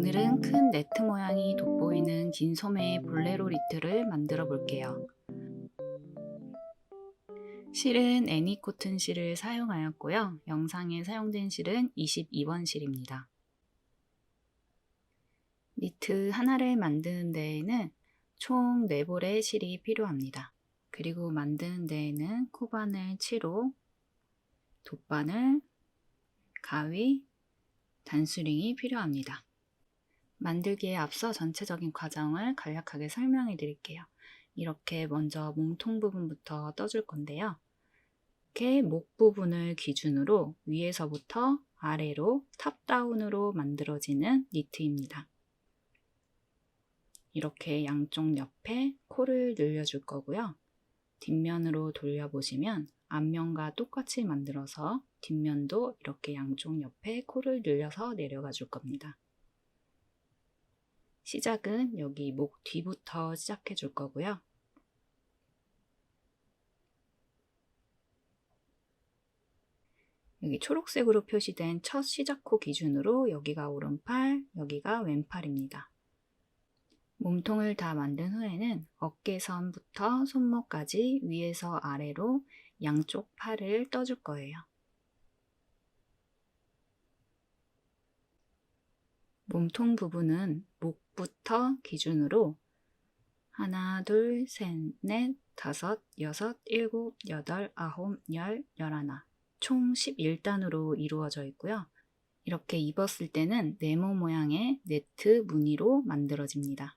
오늘은 큰 네트 모양이 돋보이는 긴 소매의 볼레로 니트를 만들어 볼게요. 실은 애니코튼 실을 사용하였고요. 영상에 사용된 실은 22번 실입니다. 니트 하나를 만드는 데에는 총 4볼의 실이 필요합니다. 그리고 만드는 데에는 코바늘 7호, 돗바늘, 가위, 단수링이 필요합니다. 만들기에 앞서 전체적인 과정을 간략하게 설명해 드릴게요. 이렇게 먼저 몸통 부분부터 떠줄 건데요. 이렇게 목 부분을 기준으로 위에서부터 아래로 탑다운으로 만들어지는 니트입니다. 이렇게 양쪽 옆에 코를 늘려줄 거고요. 뒷면으로 돌려보시면 앞면과 똑같이 만들어서 뒷면도 이렇게 양쪽 옆에 코를 늘려서 내려가 줄 겁니다. 시작은 여기 목 뒤부터 시작해 줄 거고요. 여기 초록색으로 표시된 첫 시작코 기준으로 여기가 오른팔, 여기가 왼팔입니다. 몸통을 다 만든 후에는 어깨선부터 손목까지 위에서 아래로 양쪽 팔을 떠줄 거예요. 몸통 부분은 목부터 기준으로 하나, 둘, 셋, 넷, 다섯, 여섯, 일곱, 여덟, 아홉, 열, 열하나 총 11단으로 이루어져 있고요. 이렇게 입었을 때는 네모 모양의 네트 무늬로 만들어집니다.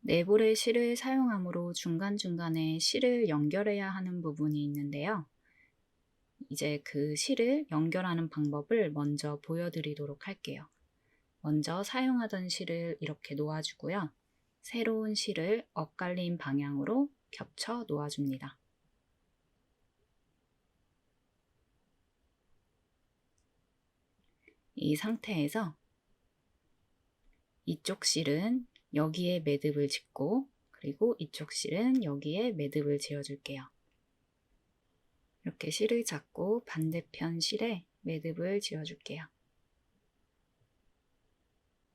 네볼의 실을 사용하므로 중간중간에 실을 연결해야 하는 부분이 있는데요. 이제 그 실을 연결하는 방법을 먼저 보여드리도록 할게요. 먼저 사용하던 실을 이렇게 놓아주고요. 새로운 실을 엇갈린 방향으로 겹쳐 놓아줍니다. 이 상태에서 이쪽 실은 여기에 매듭을 짓고 그리고 이쪽 실은 여기에 매듭을 지어줄게요. 이렇게 실을 잡고 반대편 실에 매듭을 지어줄게요.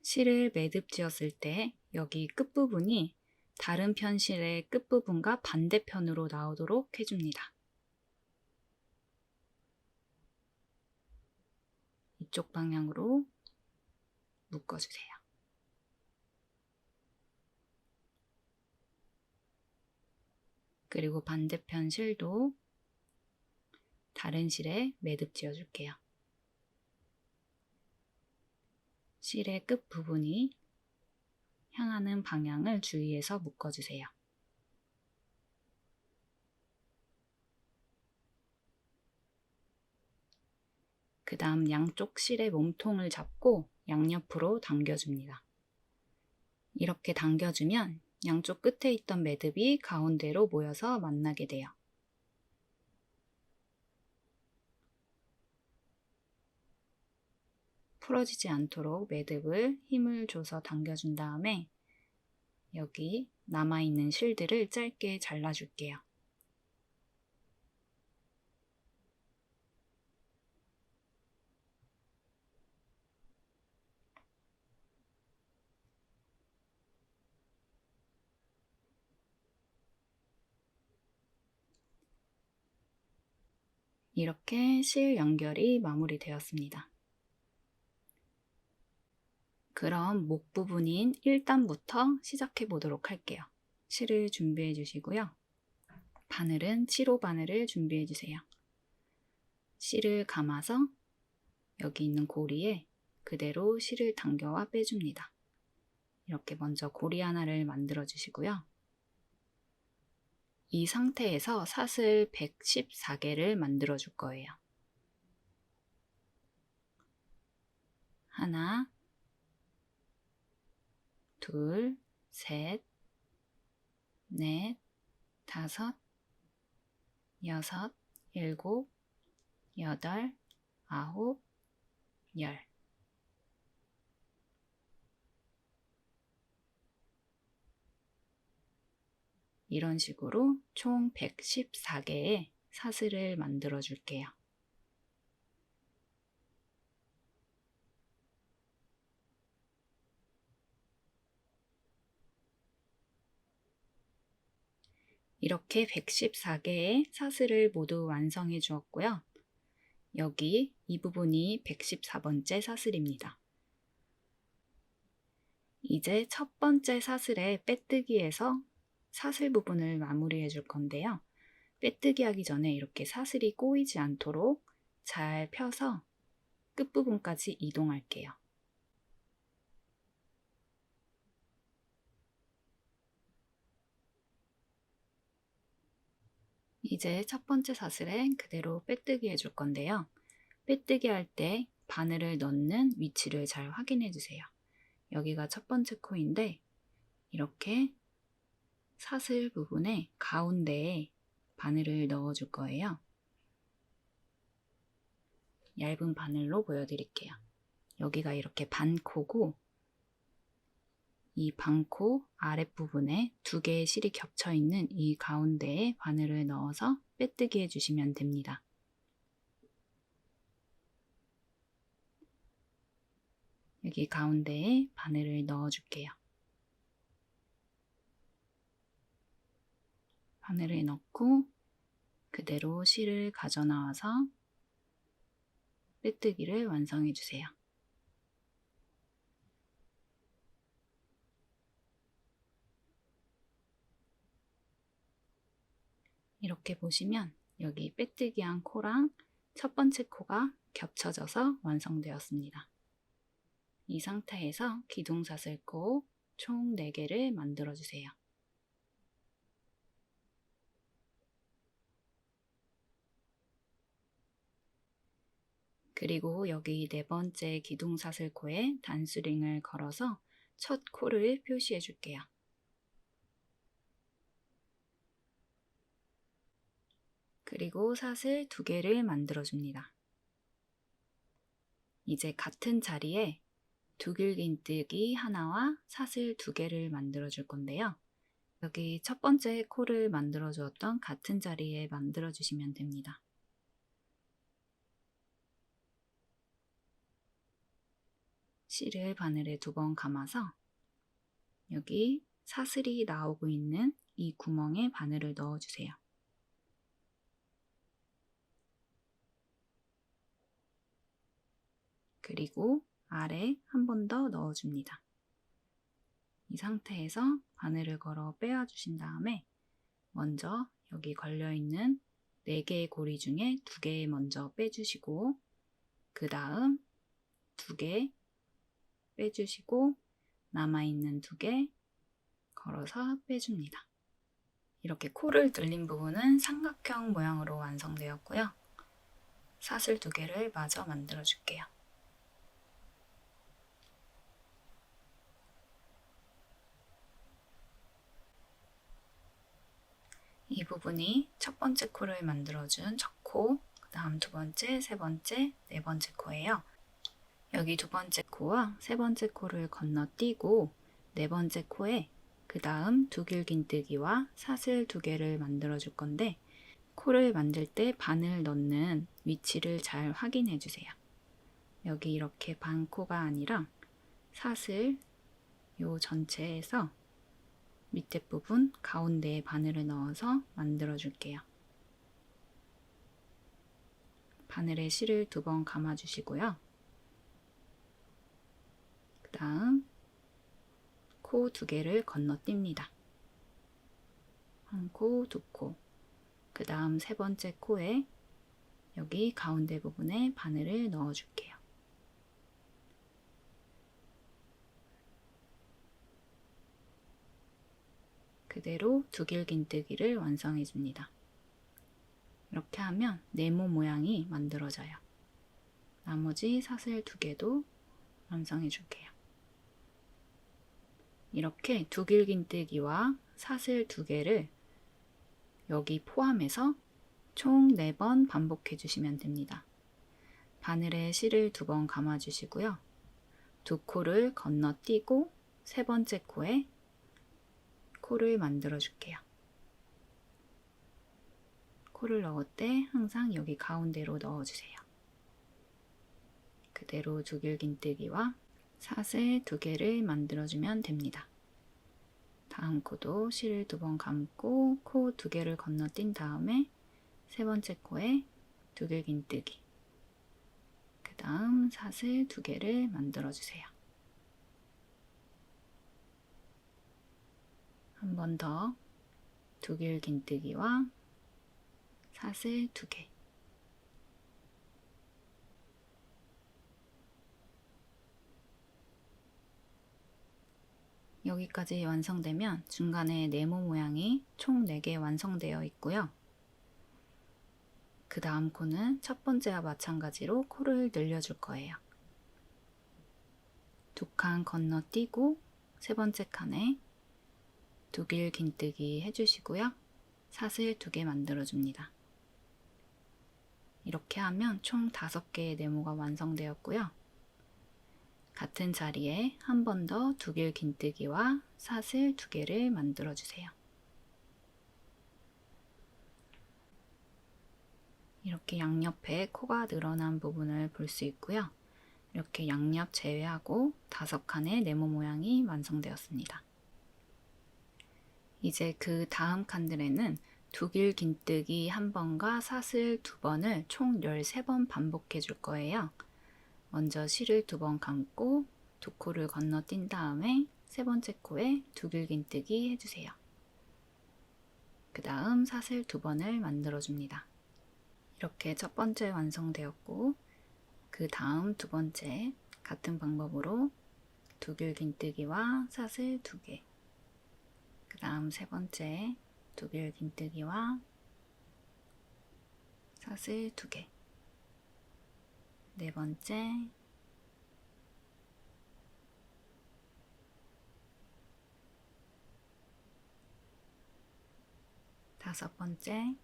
실을 매듭 지었을 때 여기 끝부분이 다른 편 실의 끝부분과 반대편으로 나오도록 해줍니다. 이쪽 방향으로 묶어주세요. 그리고 반대편 실도 다른 실에 매듭 지어줄게요. 실의 끝부분이 향하는 방향을 주의해서 묶어주세요. 그 다음 양쪽 실의 몸통을 잡고 양옆으로 당겨줍니다. 이렇게 당겨주면 양쪽 끝에 있던 매듭이 가운데로 모여서 만나게 돼요. 풀어지지 않도록 매듭을 힘을 줘서 당겨준 다음에 여기 남아있는 실들을 짧게 잘라줄게요. 이렇게 실 연결이 마무리되었습니다. 그럼 목 부분인 1단부터 시작해 보도록 할게요. 실을 준비해 주시고요. 바늘은 7호 바늘을 준비해 주세요. 실을 감아서 여기 있는 고리에 그대로 실을 당겨와 빼줍니다. 이렇게 먼저 고리 하나를 만들어 주시고요. 이 상태에서 사슬 114개를 만들어 줄 거예요. 하나, 둘, 셋, 넷, 다섯, 여섯, 일곱, 여덟, 아홉, 열. 이런 식으로 총 114개의 사슬을 만들어 줄게요. 이렇게 114개의 사슬을 모두 완성해 주었고요. 여기 이 부분이 114번째 사슬입니다. 이제 첫 번째 사슬의 빼뜨기에서 사슬 부분을 마무리해 줄 건데요. 빼뜨기 하기 전에 이렇게 사슬이 꼬이지 않도록 잘 펴서 끝부분까지 이동할게요. 이제 첫 번째 사슬에 그대로 빼뜨기 해줄 건데요. 빼뜨기 할 때 바늘을 넣는 위치를 잘 확인해 주세요. 여기가 첫 번째 코인데 이렇게 사슬 부분의 가운데에 바늘을 넣어 줄 거예요. 얇은 바늘로 보여드릴게요. 여기가 이렇게 반코고 이 반코 아랫부분에 두 개의 실이 겹쳐 있는 이 가운데에 바늘을 넣어서 빼뜨기 해주시면 됩니다. 여기 가운데에 바늘을 넣어줄게요. 바늘을 넣고 그대로 실을 가져 나와서 빼뜨기를 완성해 주세요. 이렇게 보시면 여기 빼뜨기한 코랑 첫 번째 코가 겹쳐져서 완성되었습니다. 이 상태에서 기둥사슬코 총 4개를 만들어 주세요. 그리고 여기 네 번째 기둥사슬코에 단수링을 걸어서 첫 코를 표시해 줄게요. 그리고 사슬 2개를 만들어 줍니다. 이제 같은 자리에 두길긴뜨기 하나와 사슬 2개를 만들어 줄 건데요. 여기 첫 번째 코를 만들어 주었던 같은 자리에 만들어 주시면 됩니다. 실을 바늘에 2번 감아서 여기 사슬이 나오고 있는 이 구멍에 바늘을 넣어 주세요. 그리고 아래 한 번 더 넣어줍니다. 이 상태에서 바늘을 걸어 빼어주신 다음에 먼저 여기 걸려있는 4개의 고리 중에 2개 먼저 빼주시고 그 다음 2개 빼주시고 남아있는 2개 걸어서 빼줍니다. 이렇게 코를 뚫린 부분은 삼각형 모양으로 완성되었고요. 사슬 2개를 마저 만들어 줄게요. 이 부분이 첫 번째 코를 만들어준 첫 코, 그 다음 두 번째, 세 번째, 네 번째 코예요. 여기 두 번째 코와 세 번째 코를 건너뛰고 네 번째 코에 그 다음 두길긴뜨기와 사슬 2개를 만들어 줄 건데 코를 만들 때 바늘 넣는 위치를 잘 확인해 주세요. 여기 이렇게 반코가 아니라 사슬 요 전체에서 밑에 부분 가운데에 바늘을 넣어서 만들어 줄게요. 바늘에 실을 2번 감아 주시고요. 그 다음 코 2개를 건너뜁니다. 한 코, 2코. 그 다음 세 번째 코에 여기 가운데 부분에 바늘을 넣어 줄게요. 그대로 두길긴뜨기를 완성해 줍니다. 이렇게 하면 네모 모양이 만들어져요. 나머지 사슬 2개도 완성해 줄게요. 이렇게 두길긴뜨기와 사슬 2개를 여기 포함해서 총 4번 반복해 주시면 됩니다. 바늘에 실을 2번 감아 주시고요. 2코를 건너뛰고 세 번째 코에 코를 만들어 줄게요. 코를 넣을 때 항상 여기 가운데로 넣어주세요. 그대로 두길긴뜨기와 사슬 2개를 만들어주면 됩니다. 다음 코도 실을 2번 감고 코 2개를 건너뛴 다음에 세 번째 코에 두길긴뜨기, 그 다음 사슬 2개를 만들어주세요. 한 번 더 두길긴뜨기와 사슬 2개, 여기까지 완성되면 중간에 네모 모양이 총 4개 완성되어 있고요. 그 다음 코는 첫 번째와 마찬가지로 코를 늘려줄 거예요. 2칸 건너뛰고 세 번째 칸에 두길긴뜨기 해주시고요. 사슬 2개 만들어줍니다. 이렇게 하면 총 5개의 네모가 완성되었고요. 같은 자리에 한 번 더 두길긴뜨기와 사슬 2개를 만들어주세요. 이렇게 양옆에 코가 늘어난 부분을 볼 수 있고요. 이렇게 양옆 제외하고 5칸의 네모 모양이 완성되었습니다. 이제 그 다음 칸들에는 두길긴뜨기 1번과 사슬 2번을 총 13번 반복해 줄 거예요. 먼저 실을 2번 감고 2코를 건너뛴 다음에 세 번째 코에 두길긴뜨기 해주세요. 그 다음 사슬 2번을 만들어줍니다. 이렇게 첫 번째 완성되었고, 그 다음 두 번째 같은 방법으로 두길긴뜨기와 사슬 2개, 그 다음 세 번째 두길긴뜨기와 사슬 2개, 네 번째, 다섯 번째,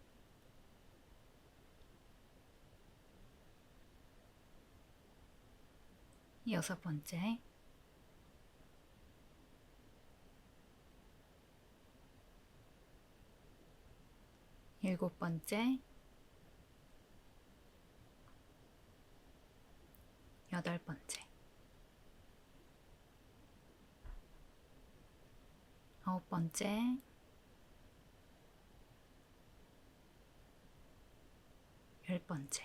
여섯 번째, 일곱 번째, 여덟 번째, 아홉 번째, 열 번째,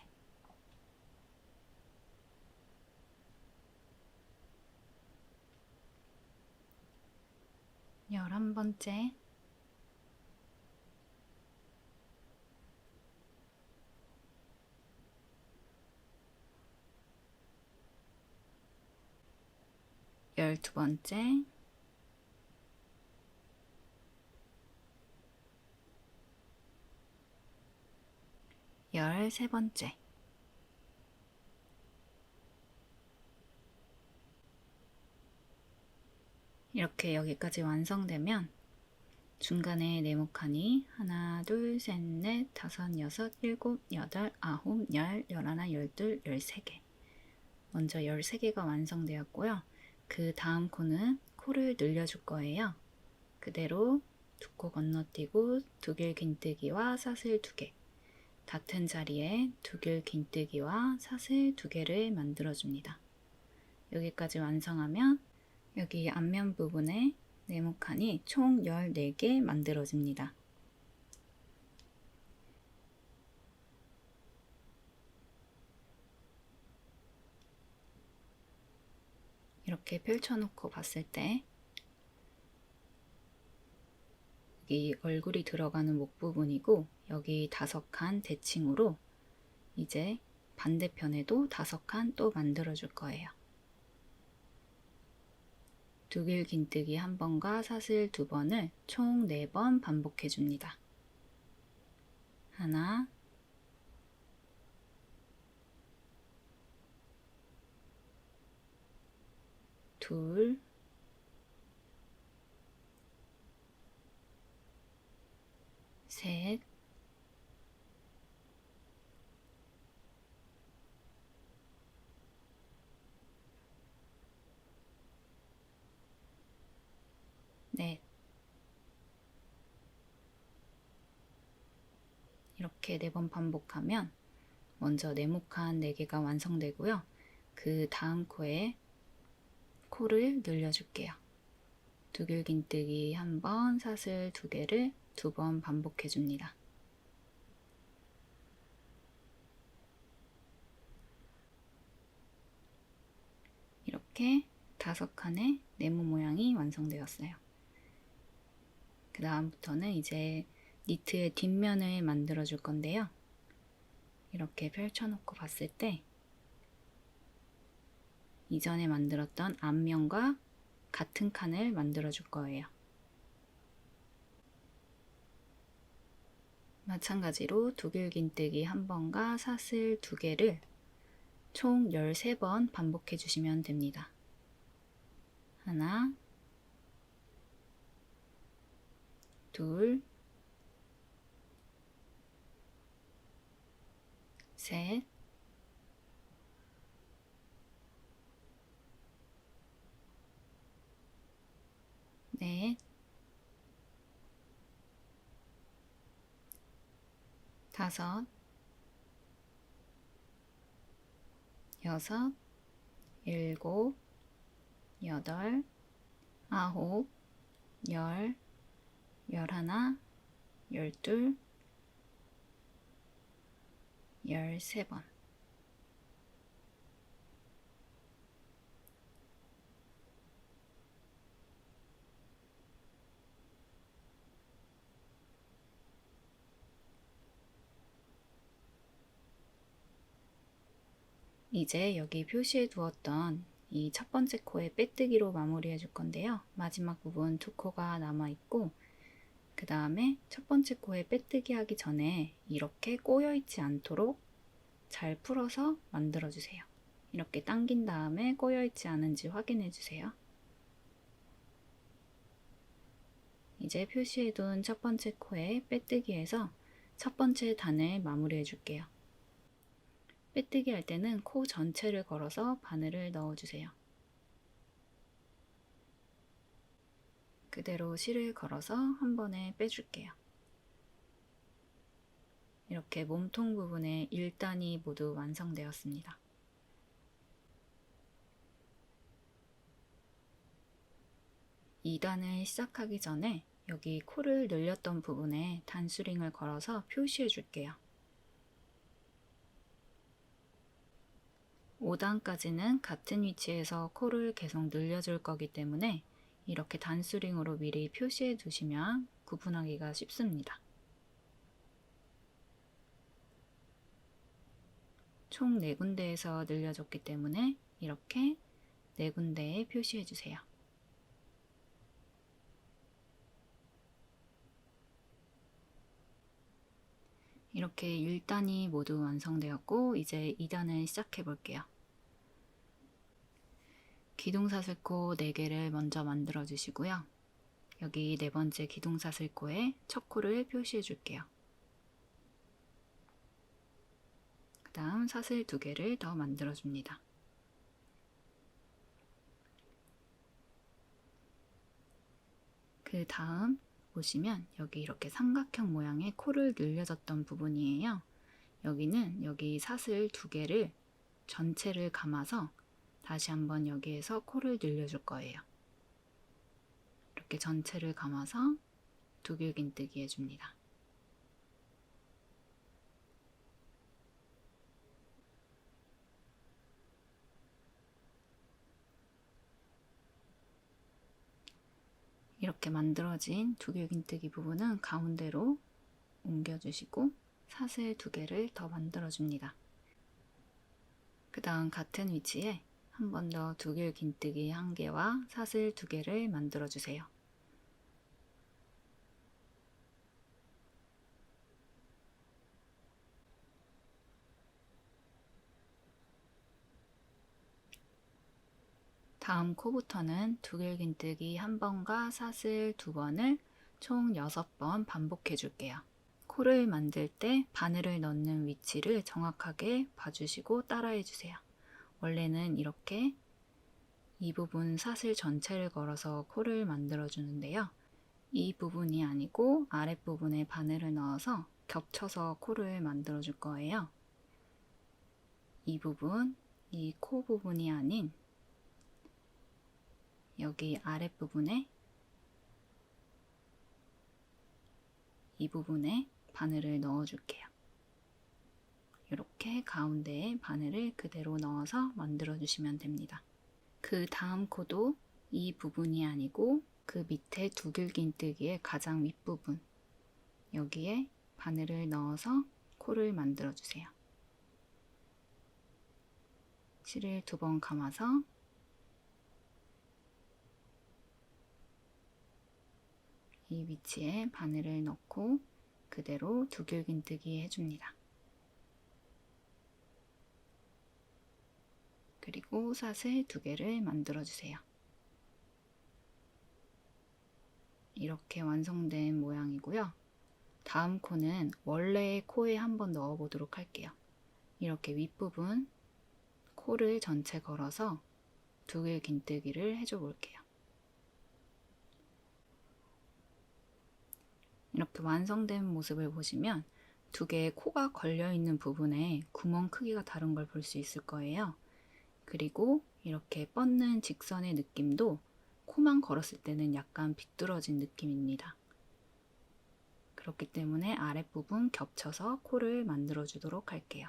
11번째, 12번째, 13번째, 이렇게 여기까지 완성되면 중간에 네모칸이 하나, 둘, 셋, 넷, 다섯, 여섯, 일곱, 여덟, 아홉, 열, 열하나, 열둘, 13개. 먼저 13개가 완성되었고요. 그 다음 코는 코를 늘려줄 거예요. 그대로 2코 건너뛰고 두길긴뜨기와 사슬 2개, 같은 자리에 두길긴뜨기와 사슬 2개를 만들어줍니다. 여기까지 완성하면 여기 앞면 부분에 네모칸이 총 14개 만들어집니다. 이렇게 펼쳐놓고 봤을 때 여기 얼굴이 들어가는 목 부분이고 여기 5칸 대칭으로 이제 반대편에도 5칸 또 만들어줄 거예요. 두길긴뜨기 1번과 사슬 2번을 총 4번 반복해 줍니다. 하나, 둘, 셋, 넷. 이렇게 4번 반복하면 먼저 네모칸 4개가 완성되고요. 그 다음 코에 코를 늘려줄게요. 두길긴뜨기 1번, 사슬 2개를 2번 반복해줍니다. 이렇게 5칸의 네모 모양이 완성되었어요. 그 다음부터는 이제 니트의 뒷면을 만들어 줄 건데요. 이렇게 펼쳐놓고 봤을 때 이전에 만들었던 앞면과 같은 칸을 만들어 줄 거예요. 마찬가지로 두길긴뜨기 1번과 사슬 2개를 총 13번 반복해 주시면 됩니다. 하나, 둘, 셋, 넷, 다섯, 여섯, 일곱, 여덟, 아홉, 열, 열하나, 열둘, 13번. 이제 여기 표시해 두었던 이 첫 번째 코에 빼뜨기로 마무리해 줄 건데요. 마지막 부분 2코가 남아있고 그 다음에 첫 번째 코에 빼뜨기 하기 전에 이렇게 꼬여 있지 않도록 잘 풀어서 만들어 주세요. 이렇게 당긴 다음에 꼬여 있지 않은지 확인해 주세요. 이제 표시해 둔 첫 번째 코에 빼뜨기해서 첫 번째 단을 마무리해 줄게요. 빼뜨기 할 때는 코 전체를 걸어서 바늘을 넣어 주세요. 그대로 실을 걸어서 한 번에 빼줄게요. 이렇게 몸통 부분의 1단이 모두 완성되었습니다. 이 단을 시작하기 전에 여기 코를 늘렸던 부분에 단수링을 걸어서 표시해 줄게요. 5단까지는 같은 위치에서 코를 계속 늘려줄 거기 때문에 이렇게 단수링으로 미리 표시해 두시면 구분하기가 쉽습니다. 총 4군데에서 늘려줬기 때문에 이렇게 4군데에 표시해 주세요. 이렇게 1단이 모두 완성되었고 이제 2단을 시작해 볼게요. 기둥사슬코 4개를 먼저 만들어 주시고요. 여기 4번째 기둥사슬코에 첫 코를 표시해 줄게요. 그 다음 사슬 2개를 더 만들어 줍니다. 그 다음 보시면 여기 이렇게 삼각형 모양의 코를 늘려줬던 부분이에요. 여기는 여기 사슬 2개를 전체를 감아서 다시 한번 여기에서 코를 늘려줄 거예요. 이렇게 전체를 감아서 두길긴뜨기 해줍니다. 이렇게 만들어진 두길긴뜨기 부분은 가운데로 옮겨주시고 사슬 2개를 더 만들어줍니다. 그 다음 같은 위치에 한 번 더 두길긴뜨기 1개와 사슬 2개를 만들어주세요. 다음 코부터는 두길긴뜨기 1번과 사슬 2번을 총 6번 반복해 줄게요. 코를 만들 때 바늘을 넣는 위치를 정확하게 봐주시고 따라해 주세요. 원래는 이렇게 이 부분 사슬 전체를 걸어서 코를 만들어 주는데요. 이 부분이 아니고 아랫부분에 바늘을 넣어서 겹쳐서 코를 만들어 줄 거예요. 이 부분, 이 코 부분이 아닌 여기 아랫부분에 이 부분에 바늘을 넣어 줄게요. 이렇게 가운데에 바늘을 그대로 넣어서 만들어 주시면 됩니다. 그 다음 코도 이 부분이 아니고 그 밑에 두들긴뜨기의 가장 윗부분, 여기에 바늘을 넣어서 코를 만들어 주세요. 실을 2번 감아서 이 위치에 바늘을 넣고 그대로 두들긴뜨기 해줍니다. 그리고 사슬 2개를 만들어 주세요. 이렇게 완성된 모양이고요. 다음 코는 원래의 코에 한번 넣어 보도록 할게요. 이렇게 윗부분 코를 전체 걸어서 두들긴뜨기를 해줘 볼게요. 이렇게 완성된 모습을 보시면 2개의 코가 걸려있는 부분에 구멍 크기가 다른 걸 볼 수 있을 거예요. 그리고 이렇게 뻗는 직선의 느낌도 코만 걸었을 때는 약간 비뚤어진 느낌입니다. 그렇기 때문에 아랫부분 겹쳐서 코를 만들어 주도록 할게요.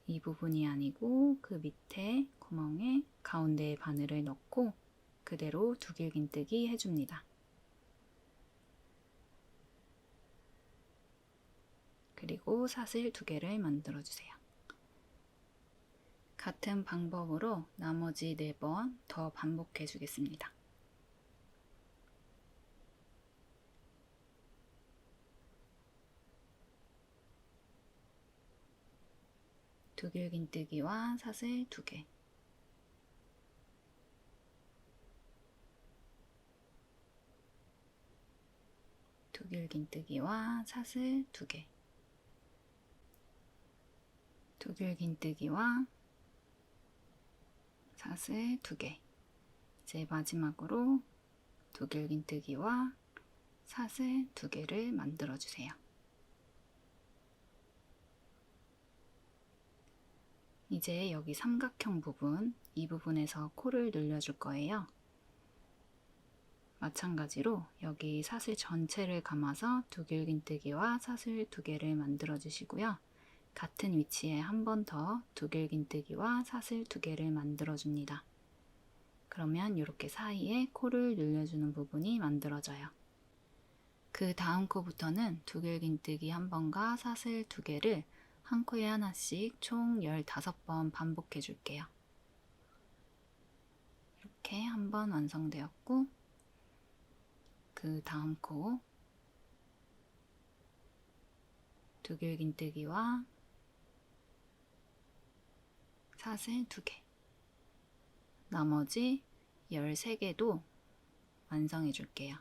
이 부분이 아니고 그 밑에 구멍에 가운데에 바늘을 넣고 그대로 두들긴뜨기 해줍니다. 그리고 사슬 2개를 만들어 주세요. 같은 방법으로 나머지 4번 더 반복해 주겠습니다. 두들긴뜨기와 사슬 2개, 두들긴뜨기와 사슬 2개, 두들긴뜨기와 사슬 2개. 이제 마지막으로 두들긴뜨기와 사슬 2개를 만들어 주세요. 이제 여기 삼각형 부분, 이 부분에서 코를 늘려줄 거예요. 마찬가지로 여기 사슬 전체를 감아서 두들긴뜨기와 사슬 2개를 만들어 주시고요. 같은 위치에 한 번 더 두들긴뜨기와 사슬 2개를 만들어 줍니다. 그러면 이렇게 사이에 코를 늘려주는 부분이 만들어져요. 그 다음 코부터는 두들긴뜨기 한 번과 사슬 2개를 한 코에 하나씩 총 15번 반복해 줄게요. 이렇게 한 번 완성되었고, 그 다음 코 두들긴뜨기와 사슬 2개, 나머지 13개도 완성해 줄게요.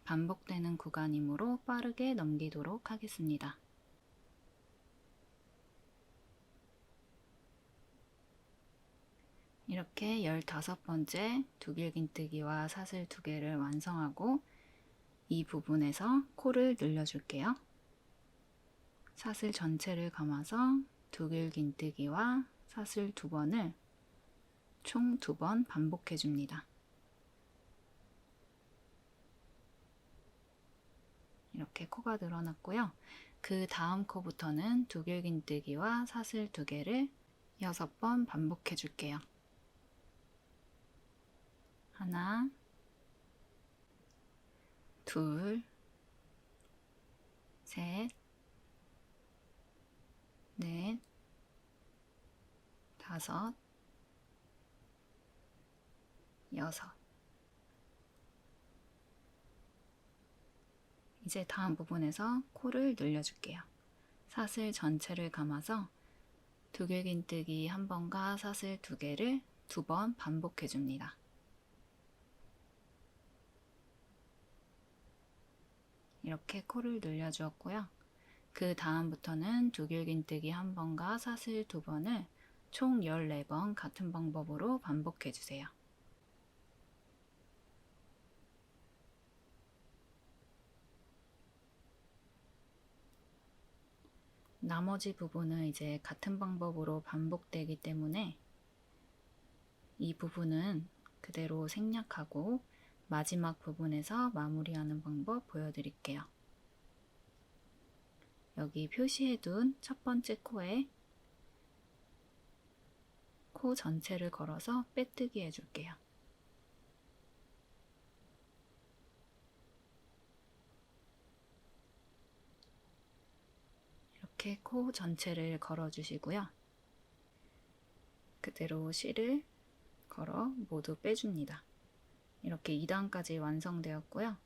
반복되는 구간이므로 빠르게 넘기도록 하겠습니다. 이렇게 15번째 두들긴뜨기와 사슬 2개를 완성하고 이 부분에서 코를 늘려줄게요. 사슬 전체를 감아서 두들긴뜨기와 사슬 2번을 총 2번 반복해 줍니다. 이렇게 코가 늘어났고요. 그 다음 코부터는 두들긴뜨기와 사슬 2개를 6번 반복해 줄게요. 하나, 둘, 셋, 넷, 5, 6. 이제 다음 부분에서 코를 늘려줄게요. 사슬 전체를 감아서 두들긴뜨기 한 번과 사슬 2개를 2번 반복해 줍니다. 이렇게 코를 늘려주었고요. 그 다음부터는 두들긴뜨기 한 번과 사슬 2번을 총 14번 같은 방법으로 반복해 주세요. 나머지 부분은 이제 같은 방법으로 반복되기 때문에 이 부분은 그대로 생략하고 마지막 부분에서 마무리하는 방법 보여드릴게요. 여기 표시해둔 첫 번째 코에 코 전체를 걸어서 빼뜨기 해줄게요. 이렇게 코 전체를 걸어주시고요. 그대로 실을 걸어 모두 빼줍니다. 이렇게 2단까지 완성되었고요.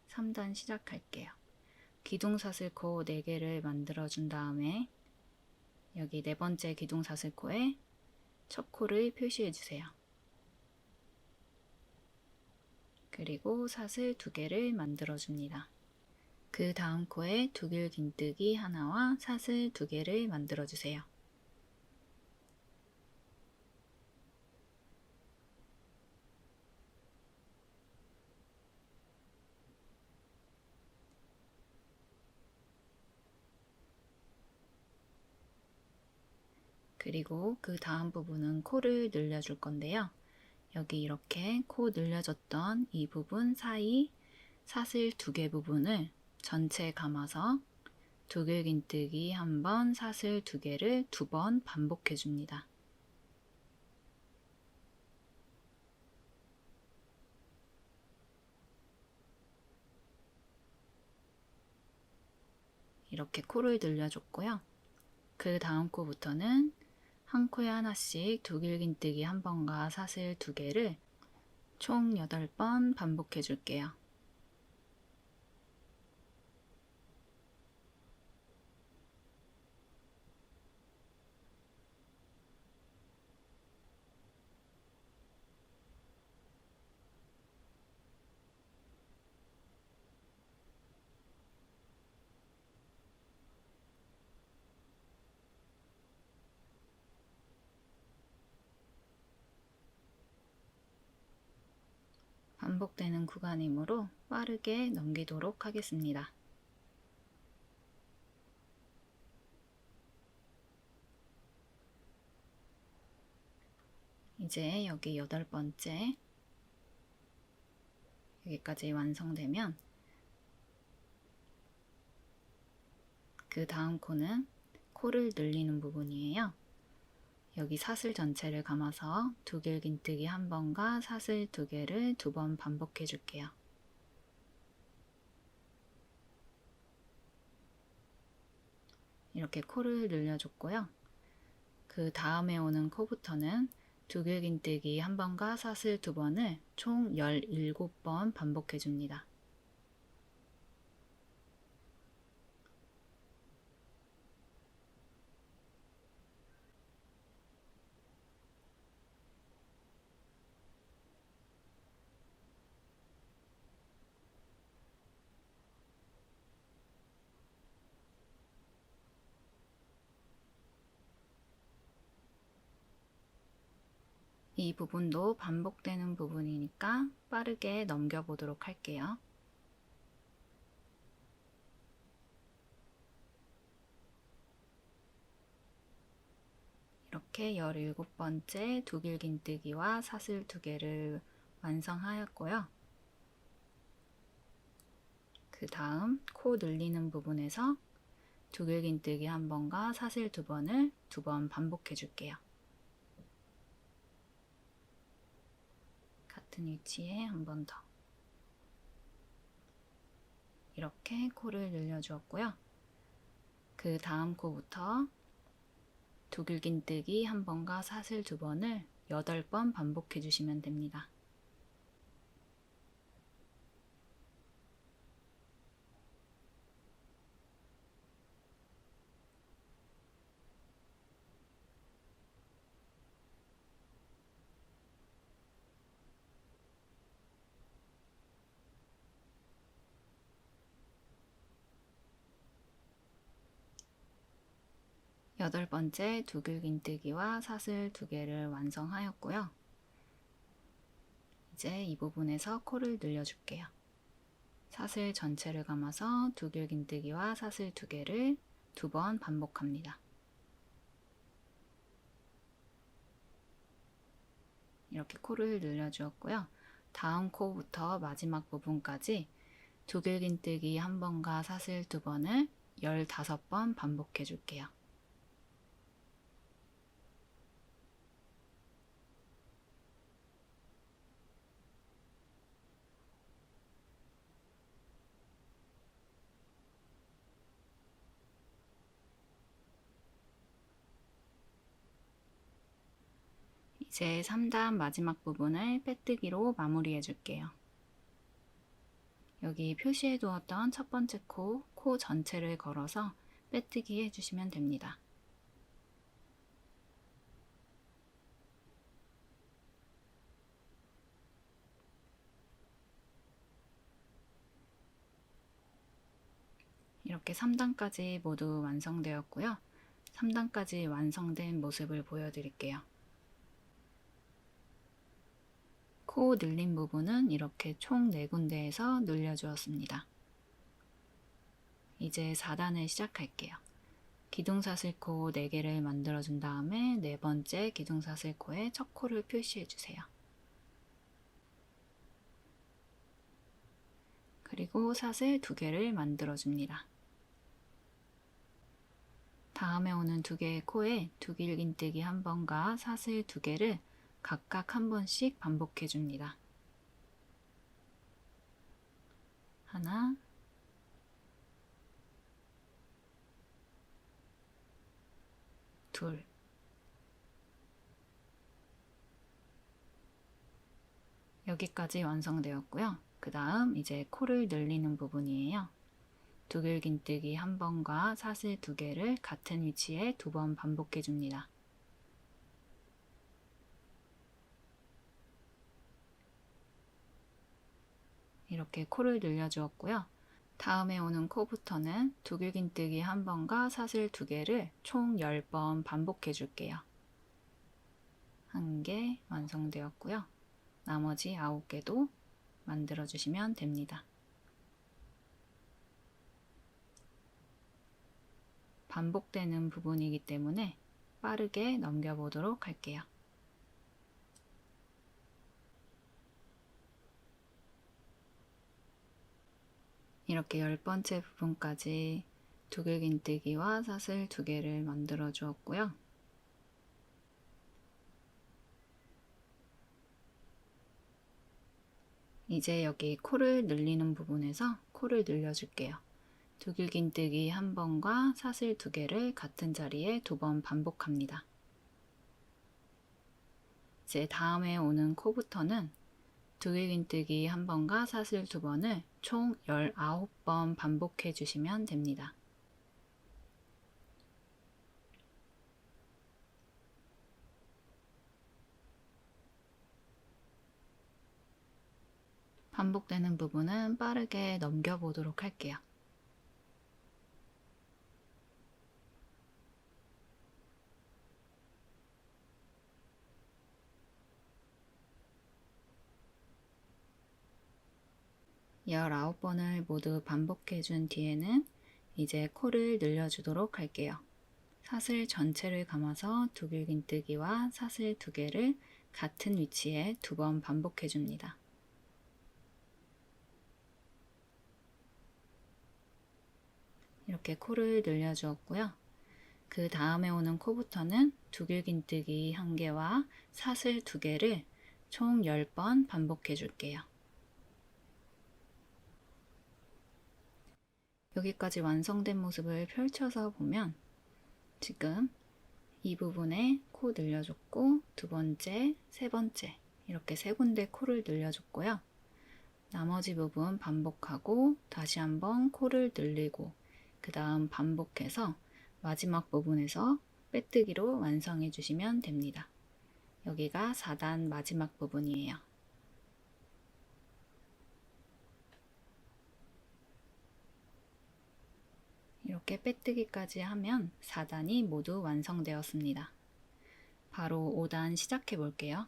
3단 시작할게요. 기둥사슬코 4개를 만들어준 다음에 여기 네 번째 기둥사슬코에 첫 코를 표시해주세요. 그리고 사슬 2개를 만들어줍니다. 그 다음 코에 두길긴뜨기 하나와 사슬 2개를 만들어주세요. 그리고 그 다음 부분은 코를 늘려줄 건데요. 여기 이렇게 코 늘려줬던 이 부분 사이 사슬 2개 부분을 전체 감아서 두길긴뜨기 1번, 사슬 2개를 2번 반복해 줍니다. 이렇게 코를 늘려줬고요. 그 다음 코부터는 한 코에 하나씩 두길긴뜨기 1번과 사슬 2개를 총 8번 반복해 줄게요. 반복되는 구간이므로 빠르게 넘기도록 하겠습니다. 이제 여기 8번째 여기까지 완성되면 그 다음 코는 코를 늘리는 부분이에요. 여기 사슬 전체를 감아서 두길긴뜨기 1번과 사슬 2개를 2번 반복해 줄게요. 이렇게 코를 늘려줬고요. 그 다음에 오는 코부터는 두길긴뜨기 1번과 사슬 2번을 총 17번 반복해 줍니다. 이 부분도 반복되는 부분이니까 빠르게 넘겨보도록 할게요. 이렇게 17번째 두길긴뜨기와 사슬 2개를 완성하였고요. 그 다음 코 늘리는 부분에서 두길긴뜨기 1번과 사슬 2번을 2번 반복해 줄게요. 같은 위치에 한 번 더. 이렇게 코를 늘려주었고요. 그 다음 코부터 두길긴뜨기 1번과 사슬 2번을 8번 반복해 주시면 됩니다. 여덟 번째 두길긴뜨기와 사슬 2개를 완성하였고요. 이제 이 부분에서 코를 늘려줄게요. 사슬 전체를 감아서 두길긴뜨기와 사슬 2개를 2번 반복합니다. 이렇게 코를 늘려주었고요. 다음 코부터 마지막 부분까지 두길긴뜨기 1번과 사슬 2번을 15번 반복해 줄게요. 이제 3단 마지막 부분을 빼뜨기로 마무리해 줄게요. 여기 표시해 두었던 첫 번째 코 전체를 걸어서 빼뜨기 해주시면 됩니다. 이렇게 3단까지 모두 완성되었고요. 3단까지 완성된 모습을 보여드릴게요. 코 늘린 부분은 이렇게 총 4군데에서 늘려주었습니다. 이제 4단을 시작할게요. 기둥사슬코 4개를 만들어준 다음에 4번째 기둥사슬코에 첫 코를 표시해주세요. 그리고 사슬 2개를 만들어줍니다. 다음에 오는 2개의 코에 두길긴뜨기 1번과 사슬 2개를 각각 1번씩 반복해줍니다. 하나, 둘, 여기까지 완성되었고요. 그 다음 이제 코를 늘리는 부분이에요. 두길긴뜨기 1번과 사슬 2개를 같은 위치에 2번 반복해 줍니다. 이렇게 코를 늘려주었고요. 다음에 오는 코부터는 두길긴뜨기 1번과 사슬 2개를 총 10번 반복해 줄게요. 1개 완성되었고요. 나머지 9개도 만들어 주시면 됩니다. 반복되는 부분이기 때문에 빠르게 넘겨보도록 할게요. 이렇게 10번째 부분까지 두길긴뜨기와 사슬 2개를 만들어 주었고요. 이제 여기 코를 늘리는 부분에서 코를 늘려줄게요. 두길긴뜨기 1번과 사슬 2개를 같은 자리에 2번 반복합니다. 이제 다음에 오는 코부터는 두길긴뜨기 1번과 사슬 2번을 총 19번 반복해 주시면 됩니다. 반복되는 부분은 빠르게 넘겨보도록 할게요. 열아홉 번을 모두 반복해 준 뒤에는 이제 코를 늘려주도록 할게요. 사슬 전체를 감아서 두길긴뜨기와 사슬 2개를 같은 위치에 2번 반복해 줍니다. 이렇게 코를 늘려주었고요. 그 다음에 오는 코부터는 두길긴뜨기 1개와 사슬 2개를 총 10번 반복해 줄게요. 여기까지 완성된 모습을 펼쳐서 보면 지금 이 부분에 코 늘려줬고 2번째, 3번째 이렇게 3군데 코를 늘려줬고요. 나머지 부분 반복하고 다시 한번 코를 늘리고 그 다음 반복해서 마지막 부분에서 빼뜨기로 완성해 주시면 됩니다. 여기가 4단 마지막 부분이에요. 이렇게 빼뜨기까지 하면 4단이 모두 완성되었습니다. 바로 5단 시작해 볼게요.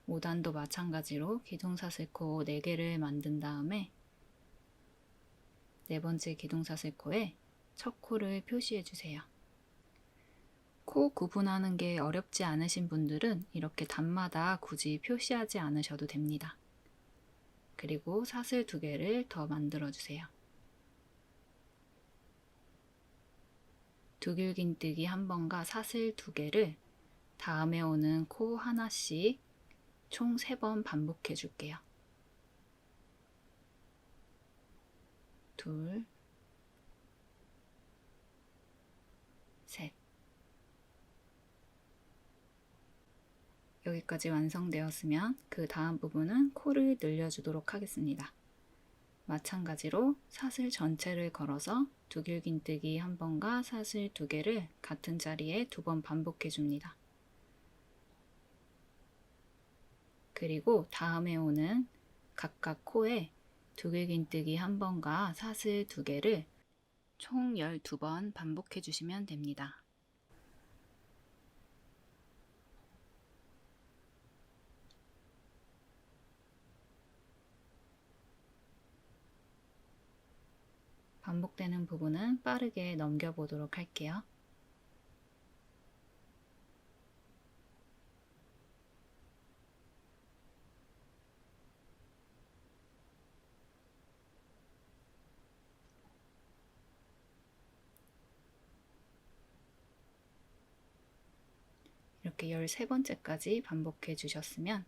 5단도 마찬가지로 기둥사슬코 4개를 만든 다음에 4번째 기둥사슬코에 첫 코를 표시해 주세요. 코 구분하는 게 어렵지 않으신 분들은 이렇게 단마다 굳이 표시하지 않으셔도 됩니다. 그리고 사슬 2개를 더 만들어 주세요. 두길긴뜨기 1번과 사슬 2개를 다음에 오는 코 하나씩 총 3번 반복해 줄게요. 둘, 셋. 여기까지 완성되었으면 그 다음 부분은 코를 늘려주도록 하겠습니다. 마찬가지로 사슬 전체를 걸어서 두길긴뜨기 1번과 사슬 2개를 같은 자리에 2번 반복해 줍니다. 그리고 다음에 오는 각각 코에 두길긴뜨기 1번과 사슬 2개를 총 12번 반복해 주시면 됩니다. 반복되는 부분은 빠르게 넘겨보도록 할게요. 이렇게 13번째까지 반복해 주셨으면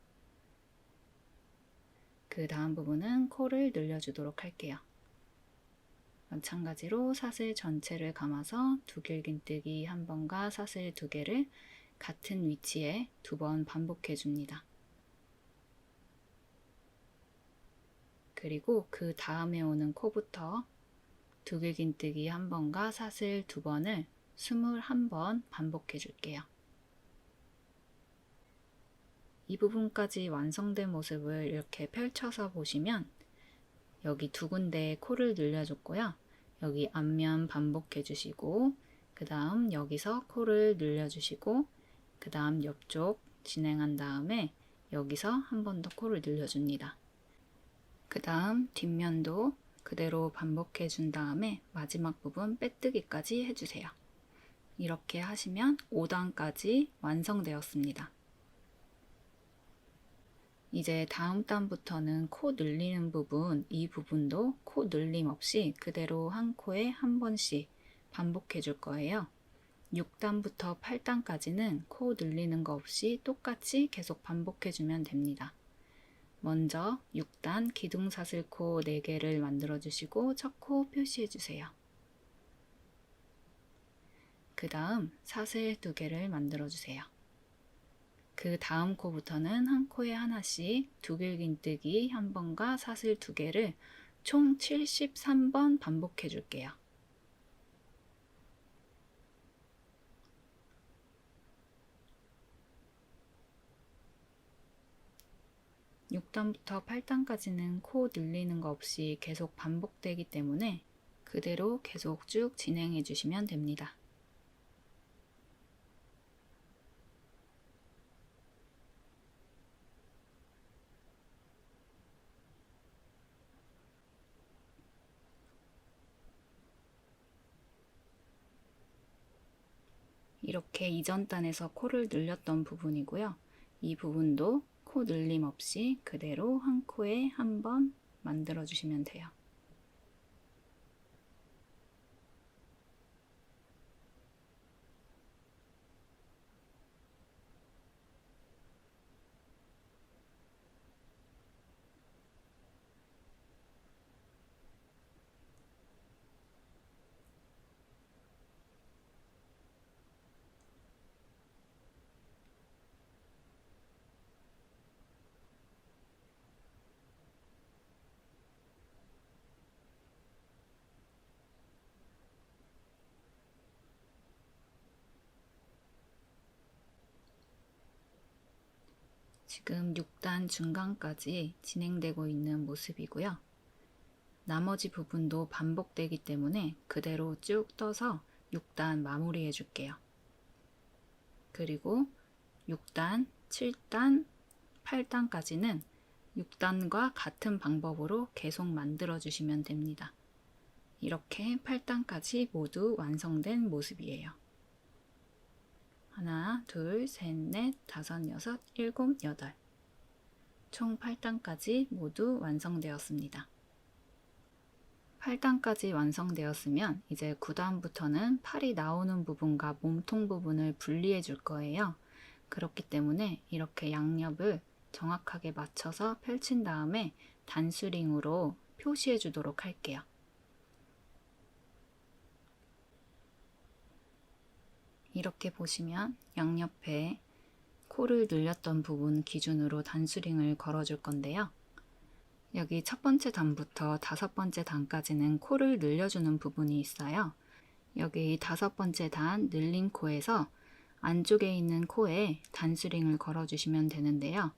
그 다음 부분은 코를 늘려주도록 할게요. 마찬가지로 사슬 전체를 감아서 두길긴뜨기 1번과 사슬 2개를 같은 위치에 2번 반복해 줍니다. 그리고 그 다음에 오는 코부터 두길긴뜨기 1번과 사슬 2번을 21번 반복해 줄게요. 이 부분까지 완성된 모습을 이렇게 펼쳐서 보시면 여기 2군데에 코를 늘려줬고요. 여기 앞면 반복해 주시고 그 다음 여기서 코를 늘려주시고 그 다음 옆쪽 진행한 다음에 여기서 한 번 더 코를 늘려줍니다. 그 다음 뒷면도 그대로 반복해 준 다음에 마지막 부분 빼뜨기까지 해주세요. 이렇게 하시면 5단까지 완성되었습니다. 이제 다음 단부터는 코 늘리는 부분, 이 부분도 코 늘림 없이 그대로 한 코에 한 번씩 반복해 줄 거예요. 6단부터 8단까지는 코 늘리는 거 없이 똑같이 계속 반복해 주면 됩니다. 먼저 6단 기둥사슬코 4개를 만들어 주시고 첫 코 표시해 주세요. 그 다음 사슬 2개를 만들어 주세요. 그 다음 코부터는 한 코에 하나씩 두길긴뜨기 1번과 사슬 2개를 총 73번 반복해 줄게요. (6단부터) (8단까지는) 코 늘리는 거 없이 계속 반복되기 때문에 그대로 계속 쭉 진행해 주시면 됩니다. 이렇게 이전 단에서 코를 늘렸던 부분이고요. 이 부분도 코 늘림 없이 그대로 한 코에 한 번 만들어 주시면 돼요. 지금 6단 중간까지 진행되고 있는 모습이고요. 나머지 부분도 반복되기 때문에 그대로 쭉 떠서 6단 마무리해 줄게요. 그리고 6단, 7단, 8단까지는 6단과 같은 방법으로 계속 만들어 주시면 됩니다. 이렇게 8단까지 모두 완성된 모습이에요. 하나, 둘, 셋, 넷, 다섯, 여섯, 일곱, 여덟. 총 8단까지 모두 완성되었습니다. 8단까지 완성되었으면 이제 9단부터는 팔이 나오는 부분과 몸통 부분을 분리해 줄 거예요. 그렇기 때문에 이렇게 양옆을 정확하게 맞춰서 펼친 다음에 단수링으로 표시해 주도록 할게요. 이렇게 보시면 양옆에 코를 늘렸던 부분 기준으로 단수링을 걸어줄 건데요. 여기 첫 번째 단부터 다섯 번째 단까지는 코를 늘려주는 부분이 있어요. 여기 다섯 번째 단 늘린 코에서 안쪽에 있는 코에 단수링을 걸어주시면 되는데요.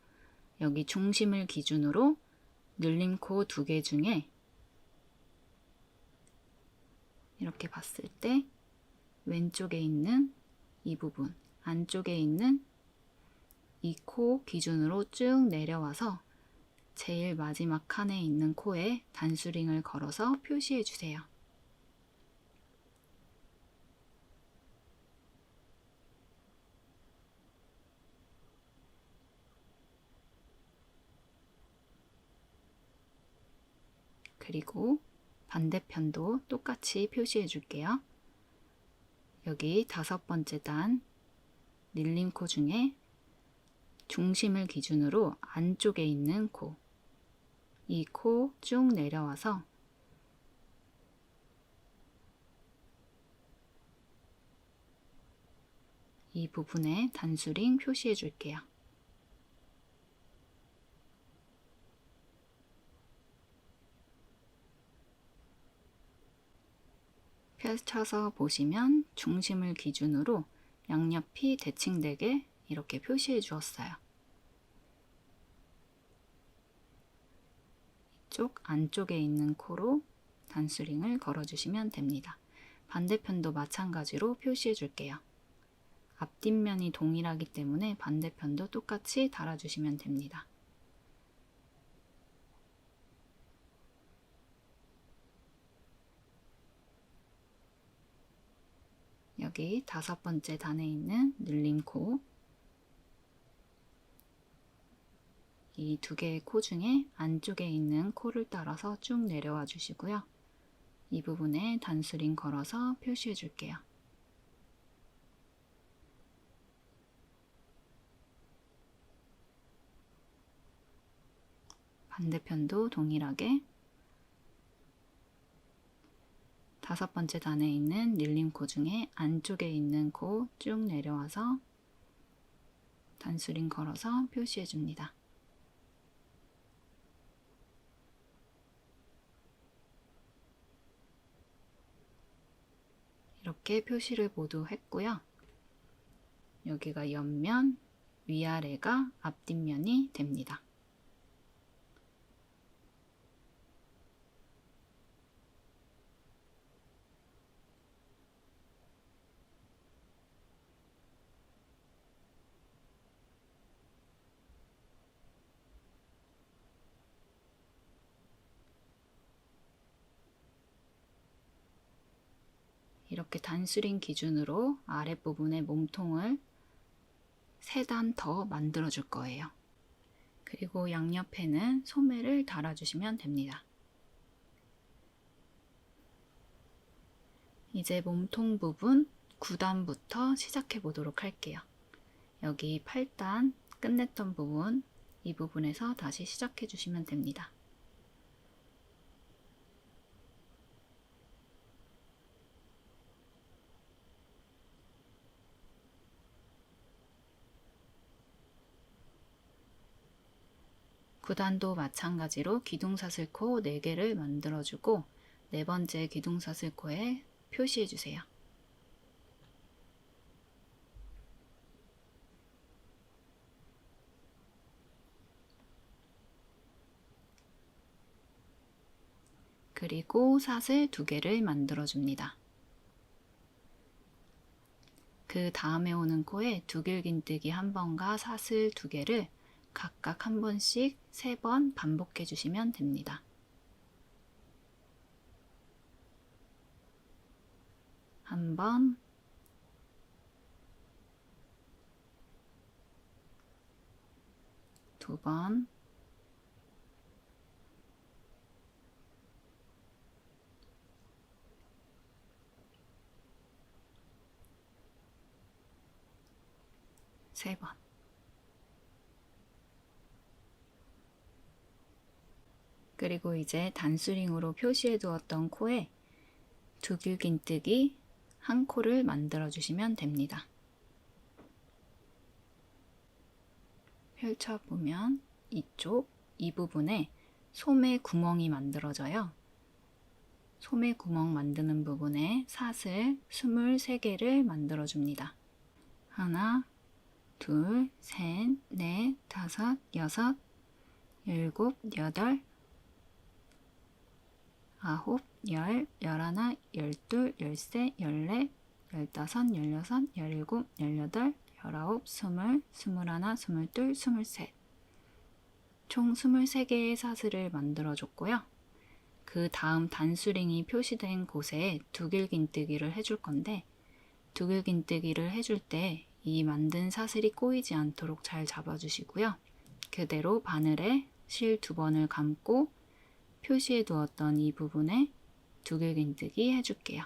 여기 중심을 기준으로 늘린 코 2개 중에 이렇게 봤을 때 왼쪽에 있는 이 부분, 안쪽에 있는 이 코 기준으로 쭉 내려와서 제일 마지막 칸에 있는 코에 단수링을 걸어서 표시해 주세요. 그리고 반대편도 똑같이 표시해 줄게요. 여기 다섯 번째 단 늘린 코 중에 중심을 기준으로 안쪽에 있는 코, 이 코 쭉 내려와서 이 부분에 단수링 표시해 줄게요. 펼쳐서 보시면 중심을 기준으로 양옆이 대칭되게 이렇게 표시해 주었어요. 이쪽 안쪽에 있는 코로 단수링을 걸어주시면 됩니다. 반대편도 마찬가지로 표시해 줄게요. 앞뒷면이 동일하기 때문에 반대편도 똑같이 달아주시면 됩니다. 여기 다섯 번째 단에 있는 늘린 코, 이 2개의 코 중에 안쪽에 있는 코를 따라서 쭉 내려와 주시고요. 이 부분에 단수링 걸어서 표시해 줄게요. 반대편도 동일하게 다섯 번째 단에 있는 늘린 코 중에 안쪽에 있는 코 쭉 내려와서 단수링 걸어서 표시해 줍니다. 이렇게 표시를 모두 했고요. 여기가 옆면, 위아래가 앞뒷면이 됩니다. 이렇게 단수링 기준으로 아랫부분의 몸통을 3단 더 만들어 줄 거예요. 그리고 양옆에는 소매를 달아주시면 됩니다. 이제 몸통 부분 9단부터 시작해 보도록 할게요. 여기 8단 끝냈던 부분, 이 부분에서 다시 시작해 주시면 됩니다. 구단도 마찬가지로 기둥사슬코 4개를 만들어주고 네 번째 기둥사슬코에 표시해주세요. 그리고 사슬 2개를 만들어줍니다. 그 다음에 오는 코에 두길긴뜨기 1번과 사슬 2개를 각각 한 번씩 3번 반복해 주시면 됩니다. 한 번, 두 번, 세 번. 그리고 이제 단수링으로 표시해 두었던 코에 두길긴뜨기 한 코를 만들어 주시면 됩니다. 펼쳐보면 이 부분에 소매 구멍이 만들어져요. 소매 구멍 만드는 부분에 사슬 23개를 만들어 줍니다. 하나, 둘, 셋, 넷, 다섯, 여섯, 일곱, 여덟, 아홉, 열, 열하나, 열둘, 열세, 열넷, 열다섯, 열여섯, 열일곱, 열여덟, 열아홉, 스물, 스물하나, 스물둘, 스물셋. 총 23개의 사슬을 만들어 줬고요. 그 다음 단수링이 표시된 곳에 두길긴뜨기를 해줄 건데, 두길긴뜨기를 해줄 때 이 만든 사슬이 꼬이지 않도록 잘 잡아주시고요. 그대로 바늘에 실 2번을 감고 표시해 두었던 이 부분에 두길긴뜨기 해줄게요.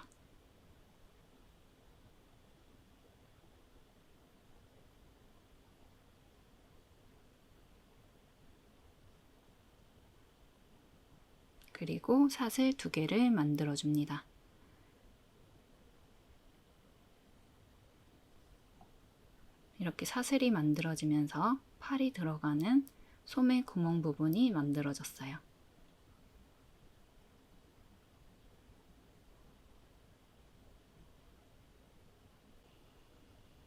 그리고 사슬 2개를 만들어 줍니다. 이렇게 사슬이 만들어지면서 팔이 들어가는 소매 구멍 부분이 만들어졌어요.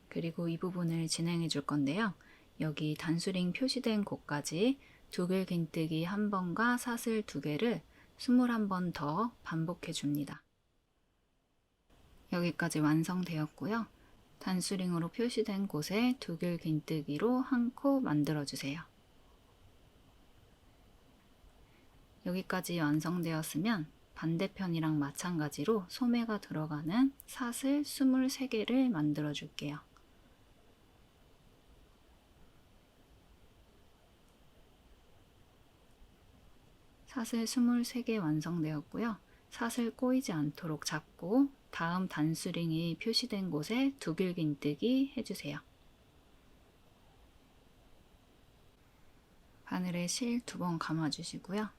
그리고 이 부분을 진행해 줄 건데요. 여기 단수링 표시된 곳까지 두길긴뜨기 1번과 사슬 2개를 21번 더 반복해 줍니다. 여기까지 완성되었고요. 단수링으로 표시된 곳에 두길긴뜨기로 한 코 만들어 주세요. 여기까지 완성되었으면 반대편이랑 마찬가지로 소매가 들어가는 사슬 23개를 만들어 줄게요. 사슬 23개 완성되었고요. 사슬 꼬이지 않도록 잡고 다음 단수링이 표시된 곳에 두길긴뜨기 해주세요. 바늘에 실 2번 감아주시고요.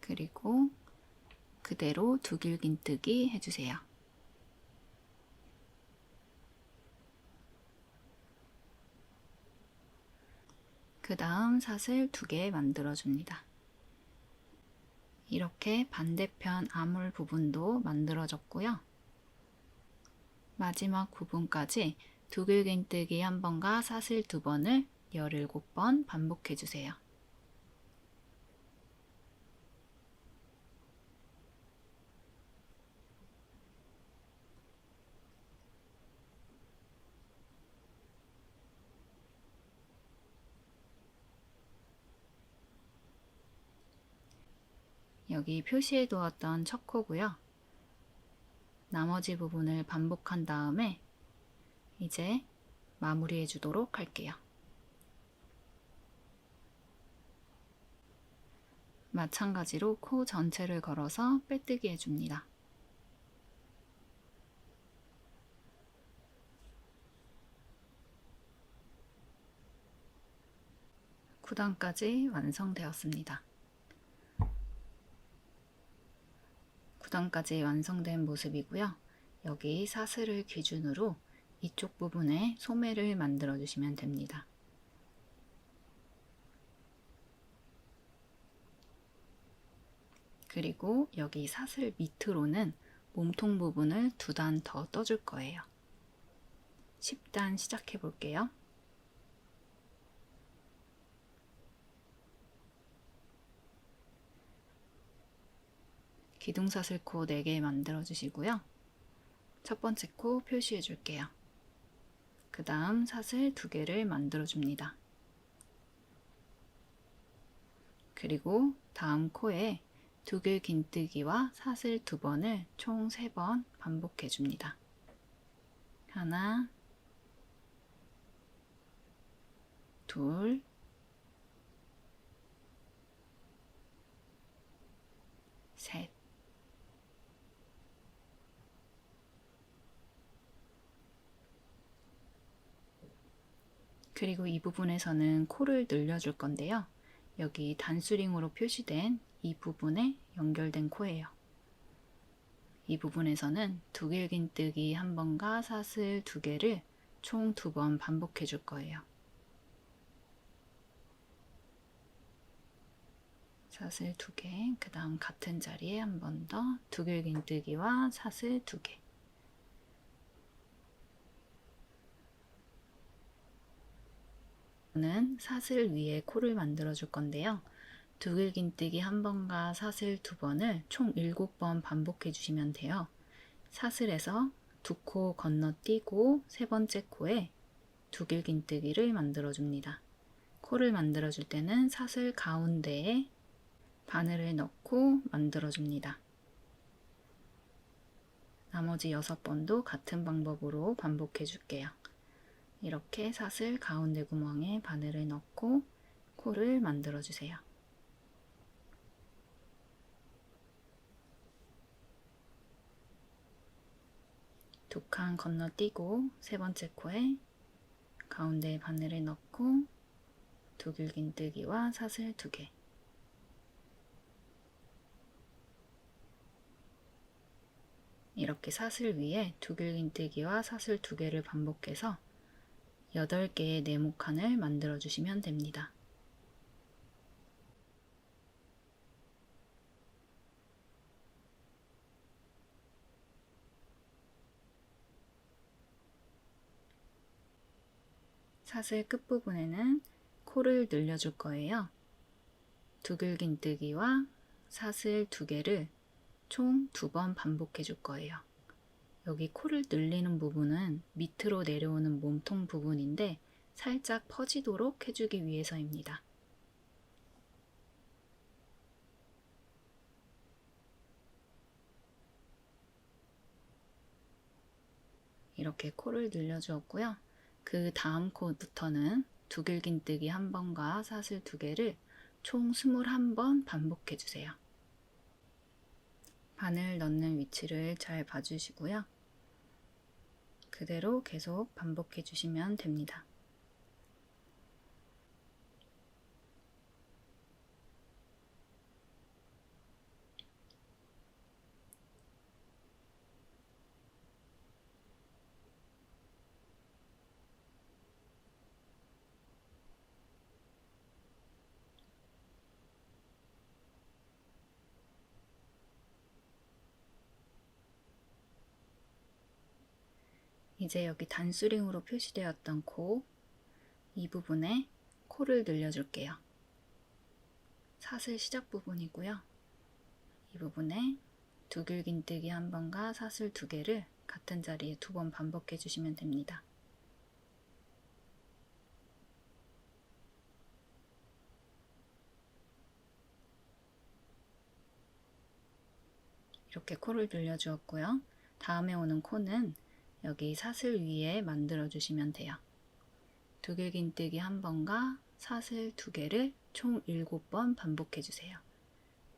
그리고 그대로 두길긴뜨기 해주세요. 그 다음 사슬 2개 만들어줍니다. 이렇게 반대편 아물 부분도 만들어졌고요. 마지막 부분까지 두길긴뜨기 1번과 사슬 2번을 17번 반복해주세요. 여기 표시해 두었던 첫 코고요. 나머지 부분을 반복한 다음에 이제 마무리해 주도록 할게요. 마찬가지로 코 전체를 걸어서 빼뜨기 해줍니다. 구단까지 완성되었습니다. 구단까지 완성된 모습이고요. 여기 사슬을 기준으로 이쪽 부분에 소매를 만들어 주시면 됩니다. 그리고 여기 사슬 밑으로는 몸통 부분을 2단 더 떠줄 거예요. 10단 시작해 볼게요. 기둥사슬 코 4개 만들어 주시고요. 첫 번째 코 표시해 줄게요. 그 다음 사슬 2개를 만들어 줍니다. 그리고 다음 코에 두길 긴뜨기와 사슬 2번을 총 3번 반복해 줍니다. 하나, 둘, 셋. 그리고 이 부분에서는 코를 늘려줄 건데요. 여기 단수링으로 표시된 이 부분에 연결된 코예요. 이 부분에서는 두길 긴뜨기 1번과 사슬 2개를 총 2번 반복해 줄 거예요. 사슬 2개, 그 다음 같은 자리에 한 번 더 두길 긴뜨기와 사슬 2개. 는 사슬 위에 코를 만들어 줄 건데요. 두길 긴뜨기 1번과 사슬 2번을 총 7번 반복해 주시면 돼요. 사슬에서 2코 건너뛰고 3번째 코에 두길 긴뜨기를 만들어 줍니다. 코를 만들어 줄 때는 사슬 가운데에 바늘을 넣고 만들어 줍니다. 나머지 6번도 같은 방법으로 반복해 줄게요. 이렇게 사슬 가운데 구멍에 바늘을 넣고 코를 만들어 주세요. 두 칸 건너뛰고 3번째 코에 가운데에 바늘을 넣고 두길 긴뜨기와 사슬 2개. 이렇게 사슬 위에 두길 긴뜨기와 사슬 2개를 반복해서 8개의 네모칸을 만들어 주시면 됩니다. 사슬 끝부분에는 코를 늘려줄 거예요. 두길 긴뜨기와 사슬 2개를 총 2번 반복해 줄 거예요. 여기 코를 늘리는 부분은 밑으로 내려오는 몸통 부분인데 살짝 퍼지도록 해주기 위해서입니다. 이렇게 코를 늘려주었고요. 그 다음 코부터는 두길 긴뜨기 1번과 사슬 2개를 총 21번 반복해 주세요. 바늘 넣는 위치를 잘 봐주시고요. 그대로 계속 반복해 주시면 됩니다. 이제 여기 단수링으로 표시되었던 코, 이 부분에 코를 늘려줄게요. 사슬 시작 부분이고요. 이 부분에 두길 긴뜨기 1번과 사슬 2개를 같은 자리에 2번 반복해 주시면 됩니다. 이렇게 코를 늘려주었고요. 다음에 오는 코는 여기 사슬 위에 만들어 주시면 돼요. 두길 긴뜨기 1번과 사슬 2개를 총 7번 반복해 주세요.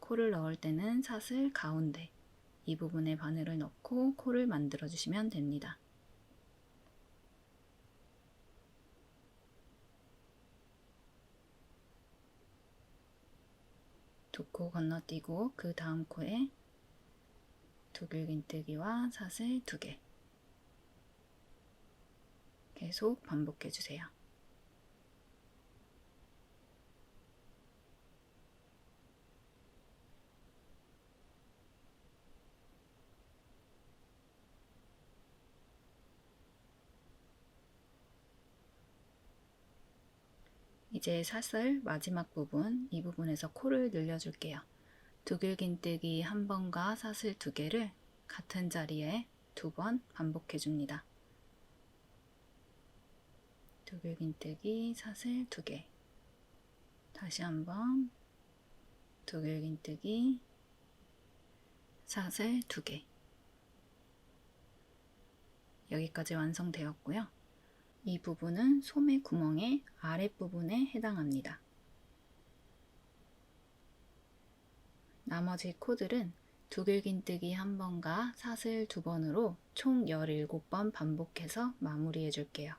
코를 넣을 때는 사슬 가운데 이 부분에 바늘을 넣고 코를 만들어 주시면 됩니다. 두 코 건너뛰고 그 다음 코에 두길 긴뜨기와 사슬 2개 계속 반복해 주세요. 이제 사슬 마지막 부분, 이 부분에서 코를 늘려줄게요. 두길 긴뜨기 1번과 사슬 2개를 같은 자리에 2번 반복해 줍니다. 두길 긴뜨기, 사슬 2개. 다시 한번 두길긴뜨기, 사슬 2개. 여기까지 완성되었고요. 이 부분은 소매 구멍의 아랫부분에 해당합니다. 나머지 코들은 두길긴뜨기 1번과 사슬 2번으로 총 17번 반복해서 마무리해 줄게요.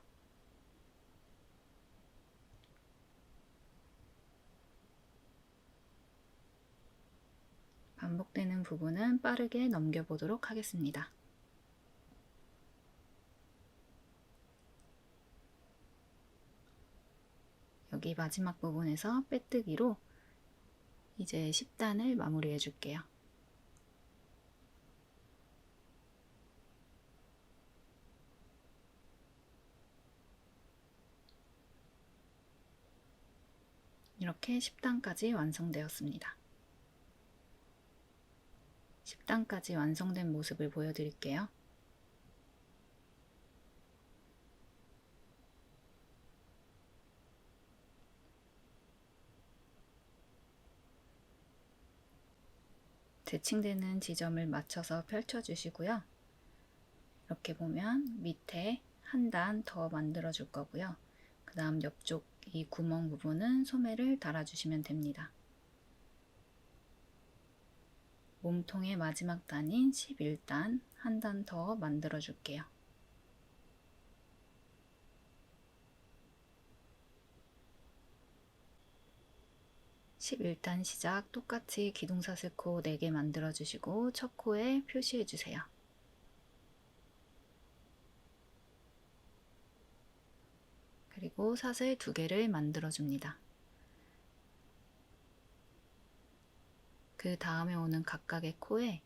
반복되는 부분은 빠르게 넘겨보도록 하겠습니다. 여기 마지막 부분에서 빼뜨기로 이제 10단을 마무리해 줄게요. 이렇게 10단까지 완성되었습니다. 10단까지 완성된 모습을 보여드릴게요. 대칭되는 지점을 맞춰서 펼쳐주시고요. 이렇게 보면 밑에 한 단 더 만들어 줄 거고요. 그 다음 옆쪽 이 구멍 부분은 소매를 달아주시면 됩니다. 몸통의 마지막 단인 11단 한 단 더 만들어 줄게요. (11단) 시작 똑같이 기둥사슬코 4개 만들어 주시고 첫 코에 표시해 주세요. 그리고 사슬 2개를 만들어 줍니다. 그 다음에 오는 각각의 코에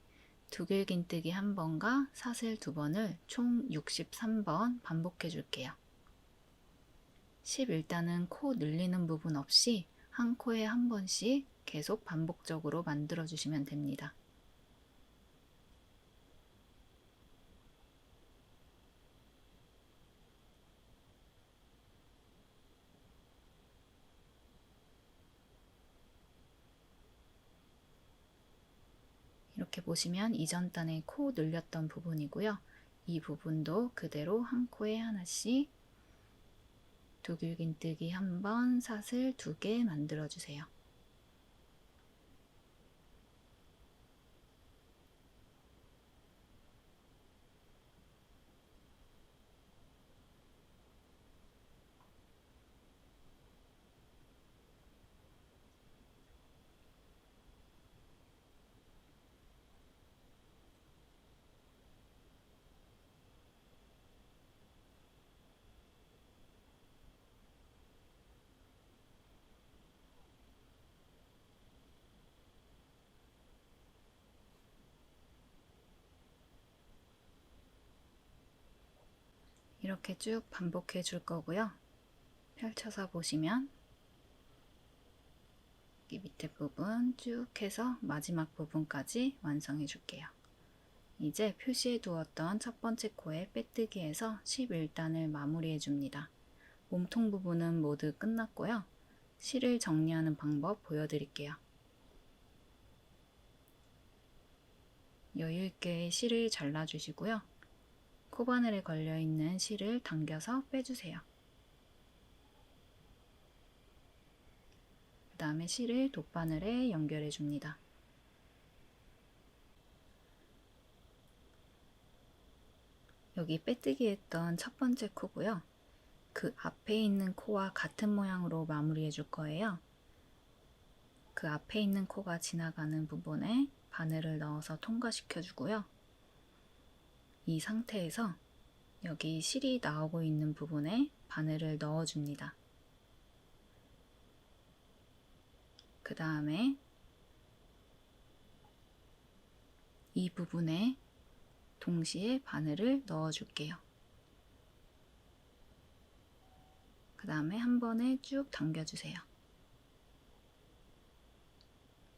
두길긴뜨기 1번과 사슬 2번을 총 63번 반복해 줄게요. 11단은 코 늘리는 부분 없이 한 코에 한 번씩 계속 반복적으로 만들어 주시면 됩니다. 이렇게 보시면 이전 단에 코 늘렸던 부분이고요. 이 부분도 그대로 한 코에 하나씩 두길긴뜨기 1번, 사슬 2개 만들어 주세요. 이렇게 쭉 반복해 줄 거고요. 펼쳐서 보시면 이 밑에 부분 쭉 해서 마지막 부분까지 완성해 줄게요. 이제 표시해 두었던 첫 번째 코에 빼뜨기해서 11단을 마무리해 줍니다. 몸통 부분은 모두 끝났고요. 실을 정리하는 방법 보여드릴게요. 여유있게 실을 잘라주시고요. 코바늘에 걸려있는 실을 당겨서 빼주세요. 그 다음에 실을 돗바늘에 연결해 줍니다. 여기 빼뜨기 했던 첫 번째 코고요. 그 앞에 있는 코와 같은 모양으로 마무리해 줄 거예요. 그 앞에 있는 코가 지나가는 부분에 바늘을 넣어서 통과시켜 주고요. 이 상태에서 여기 실이 나오고 있는 부분에 바늘을 넣어 줍니다. 그 다음에 이 부분에 동시에 바늘을 넣어 줄게요. 그 다음에 한 번에 쭉 당겨주세요.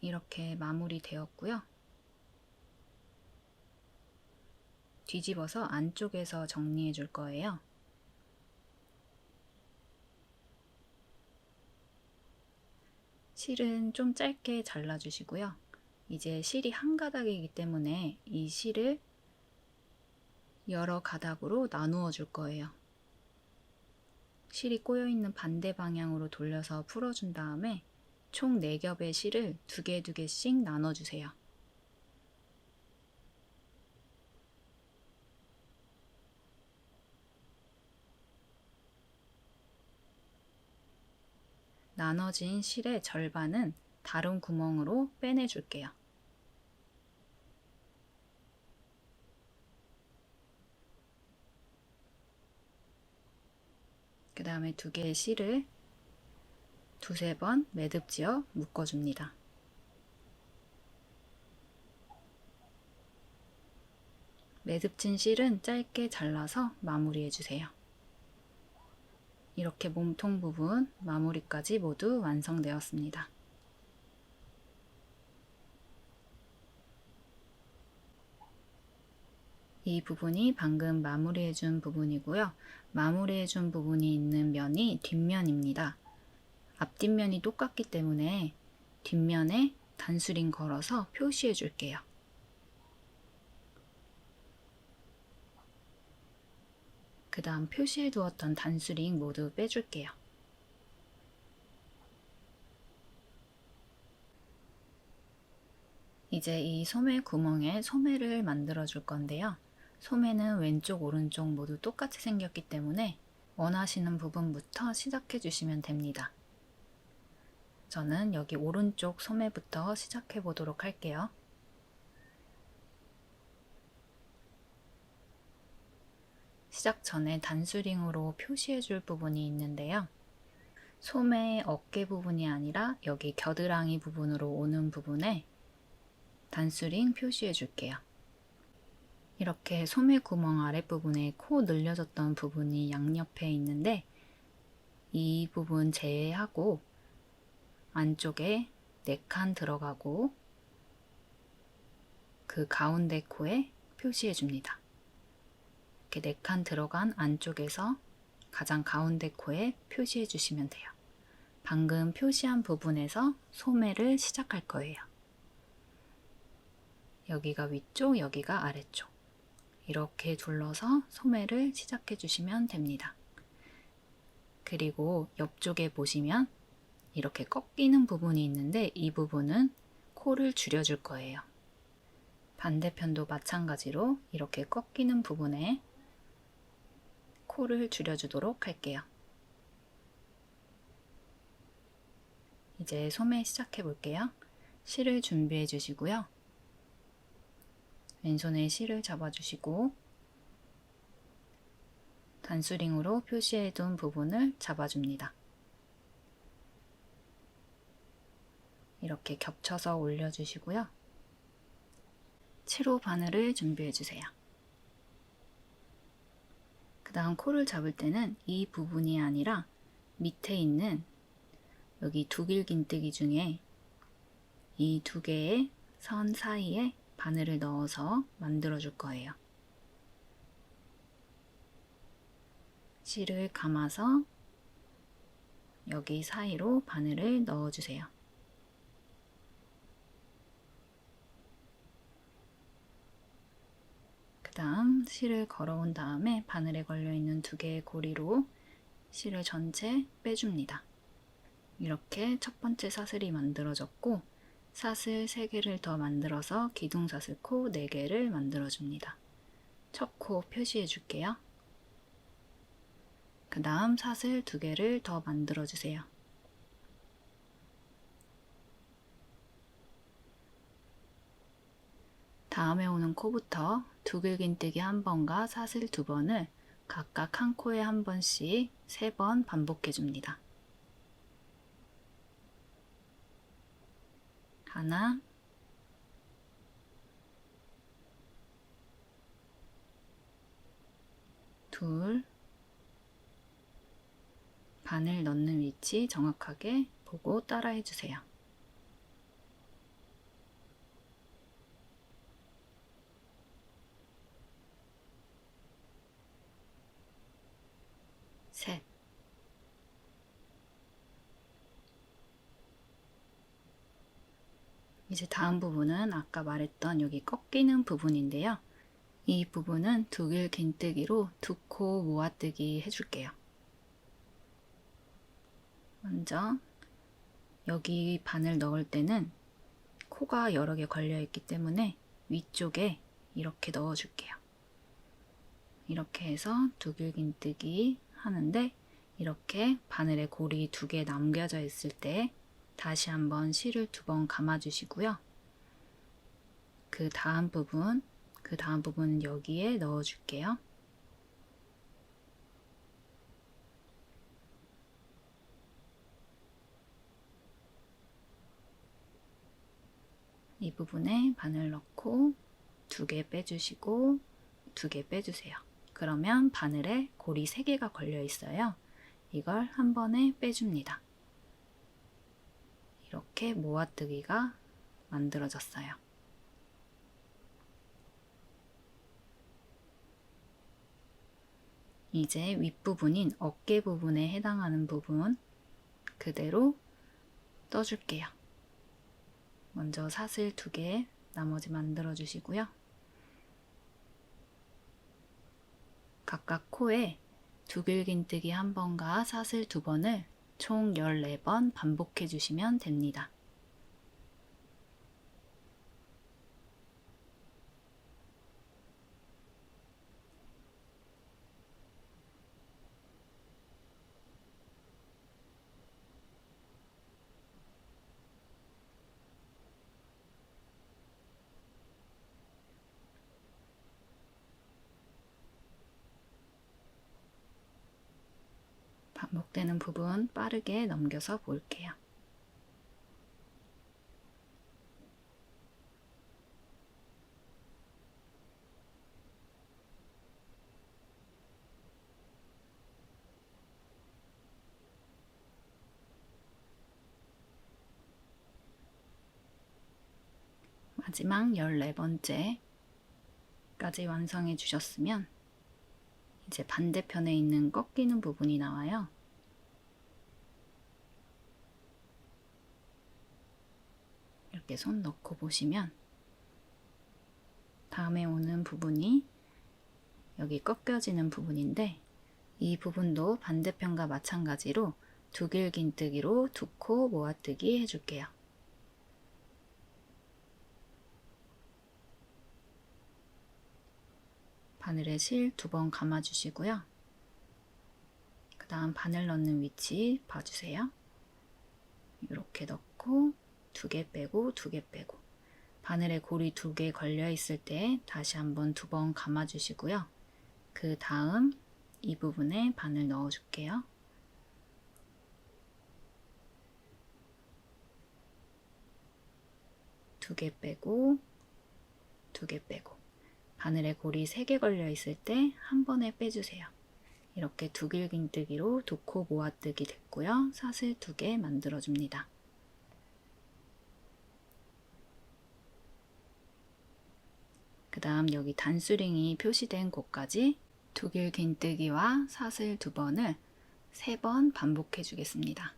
이렇게 마무리 되었고요. 뒤집어서 안쪽에서 정리해 줄 거예요. 실은 좀 짧게 잘라주시고요. 이제 실이 한 가닥이기 때문에 이 실을 여러 가닥으로 나누어 줄 거예요. 실이 꼬여있는 반대 방향으로 돌려서 풀어준 다음에 총 4겹의 실을 2개, 2개씩 나눠주세요. 나눠진 실의 절반은 다른 구멍으로 빼내줄게요. 그 다음에 2개의 실을 2~3번 매듭지어 묶어줍니다. 매듭진 실은 짧게 잘라서 마무리해주세요. 이렇게 몸통 부분 마무리까지 모두 완성되었습니다. 이 부분이 방금 마무리해준 부분이고요. 마무리해준 부분이 있는 면이 뒷면입니다. 앞뒷면이 똑같기 때문에 뒷면에 단수링 걸어서 표시해 줄게요. 그 다음 표시해 두었던 단수링 모두 빼줄게요. 이제 이 소매 구멍에 소매를 만들어 줄 건데요. 소매는 왼쪽 오른쪽 모두 똑같이 생겼기 때문에 원하시는 부분부터 시작해 주시면 됩니다. 저는 여기 오른쪽 소매부터 시작해 보도록 할게요. 시작 전에 단수링으로 표시해 줄 부분이 있는데요. 소매 어깨 부분이 아니라 여기 겨드랑이 부분으로 오는 부분에 단수링 표시해 줄게요. 이렇게 소매 구멍 아랫부분에 코 늘려졌던 부분이 양옆에 있는데 이 부분 제외하고 안쪽에 4칸 들어가고 그 가운데 코에 표시해 줍니다. 이렇게 4칸 들어간 안쪽에서 가장 가운데 코에 표시해 주시면 돼요. 방금 표시한 부분에서 소매를 시작할 거예요. 여기가 위쪽, 여기가 아래쪽. 이렇게 둘러서 소매를 시작해 주시면 됩니다. 그리고 옆쪽에 보시면 이렇게 꺾이는 부분이 있는데 이 부분은 코를 줄여줄 거예요. 반대편도 마찬가지로 이렇게 꺾이는 부분에 코를 줄여주도록 할게요. 이제 소매 시작해 볼게요. 실을 준비해 주시고요. 왼손에 실을 잡아주시고 단수링으로 표시해 둔 부분을 잡아줍니다. 이렇게 겹쳐서 올려주시고요. 7호 바늘을 준비해 주세요. 그 다음 코를 잡을 때는 이 부분이 아니라 밑에 있는 여기 두길긴뜨기 중에 이 2개의 선 사이에 바늘을 넣어서 만들어 줄 거예요. 실을 감아서 여기 사이로 바늘을 넣어 주세요. 그 다음 실을 걸어온 다음에 바늘에 걸려있는 2개의 고리로 실을 전체 빼줍니다. 이렇게 첫 번째 사슬이 만들어졌고 사슬 3개를 더 만들어서 기둥사슬 코 4개를 만들어줍니다. 첫 코 표시해 줄게요. 그 다음 사슬 2개를 더 만들어주세요. 다음에 오는 코부터 두길긴뜨기 1번과 사슬 2번을 각각 한 코에 한 번씩 3번 반복해 줍니다. 하나, 둘, 바늘 넣는 위치 정확하게 보고 따라해 주세요. 셋, 이제 다음 부분은 아까 말했던 여기 꺾이는 부분인데요. 이 부분은 두길 긴뜨기로 두 코 모아뜨기 해줄게요. 먼저 여기 바늘 넣을 때는 코가 여러 개 걸려 있기 때문에 위쪽에 이렇게 넣어줄게요. 이렇게 해서 두길 긴뜨기 하는데 이렇게 바늘에 골이 2개 남겨져 있을 때 다시 한번 실을 2번 감아주시고요. 그 다음 부분은 여기에 넣어줄게요. 이 부분에 바늘 넣고 2개 빼주시고 2개 빼주세요. 그러면 바늘에 골이 3개가 걸려 있어요. 이걸 한 번에 빼줍니다. 이렇게 모아뜨기가 만들어졌어요. 이제 윗부분인 어깨 부분에 해당하는 부분 그대로 떠줄게요. 먼저 사슬 2개 나머지 만들어 주시고요. 각각 코에 두길 긴뜨기 1번과 사슬 2번을 총 14번 반복해 주시면 됩니다. 반복되는 부분 빠르게 넘겨서 볼게요. 마지막 14번째까지 완성해 주셨으면 이제 반대편에 있는 꺾이는 부분이 나와요. 이렇게 손 넣고 보시면 다음에 오는 부분이 여기 꺾여지는 부분인데 이 부분도 반대편과 마찬가지로 두길 긴뜨기로 2코 모아뜨기 해줄게요. 바늘에 실 2번 감아주시고요. 그 다음 바늘 넣는 위치 봐주세요. 이렇게 넣고 2개 빼고 2개 빼고 바늘에 골이 2개 걸려 있을 때 다시 한번 2번 감아주시고요. 그 다음 이 부분에 바늘 넣어줄게요. 두 개 빼고 2개 빼고 바늘에 골이 3개 걸려 있을 때 한 번에 빼주세요. 이렇게 두길 긴뜨기로 2코 모아뜨기 됐고요. 사슬 2개 만들어줍니다. 그 다음 여기 단수링이 표시된 곳까지 두길 긴뜨기와 사슬 2번을 3번 반복해 주겠습니다.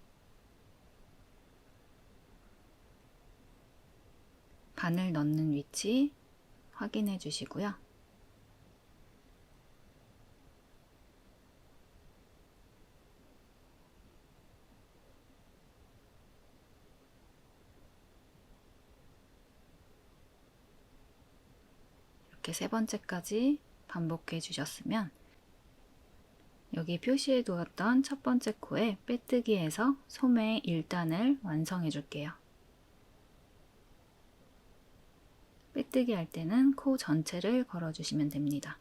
바늘 넣는 위치 확인해 주시고요. 이렇게 3번째까지 반복해 주셨으면 여기 표시해 두었던 첫 번째 코에 빼뜨기해서 소매 1단을 완성해 줄게요. 빼뜨기 할 때는 코 전체를 걸어 주시면 됩니다.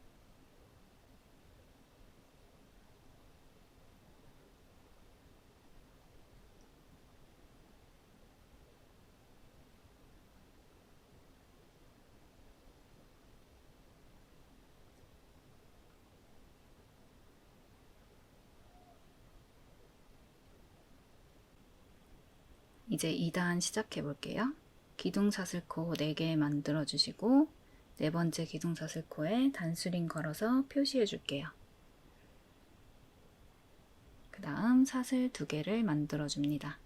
이제 2단 시작해 볼게요. 기둥사슬코 4개 만들어 주시고 4번째 기둥사슬코에 단수링 걸어서 표시해 줄게요. 그 다음 사슬 2개를 만들어 줍니다.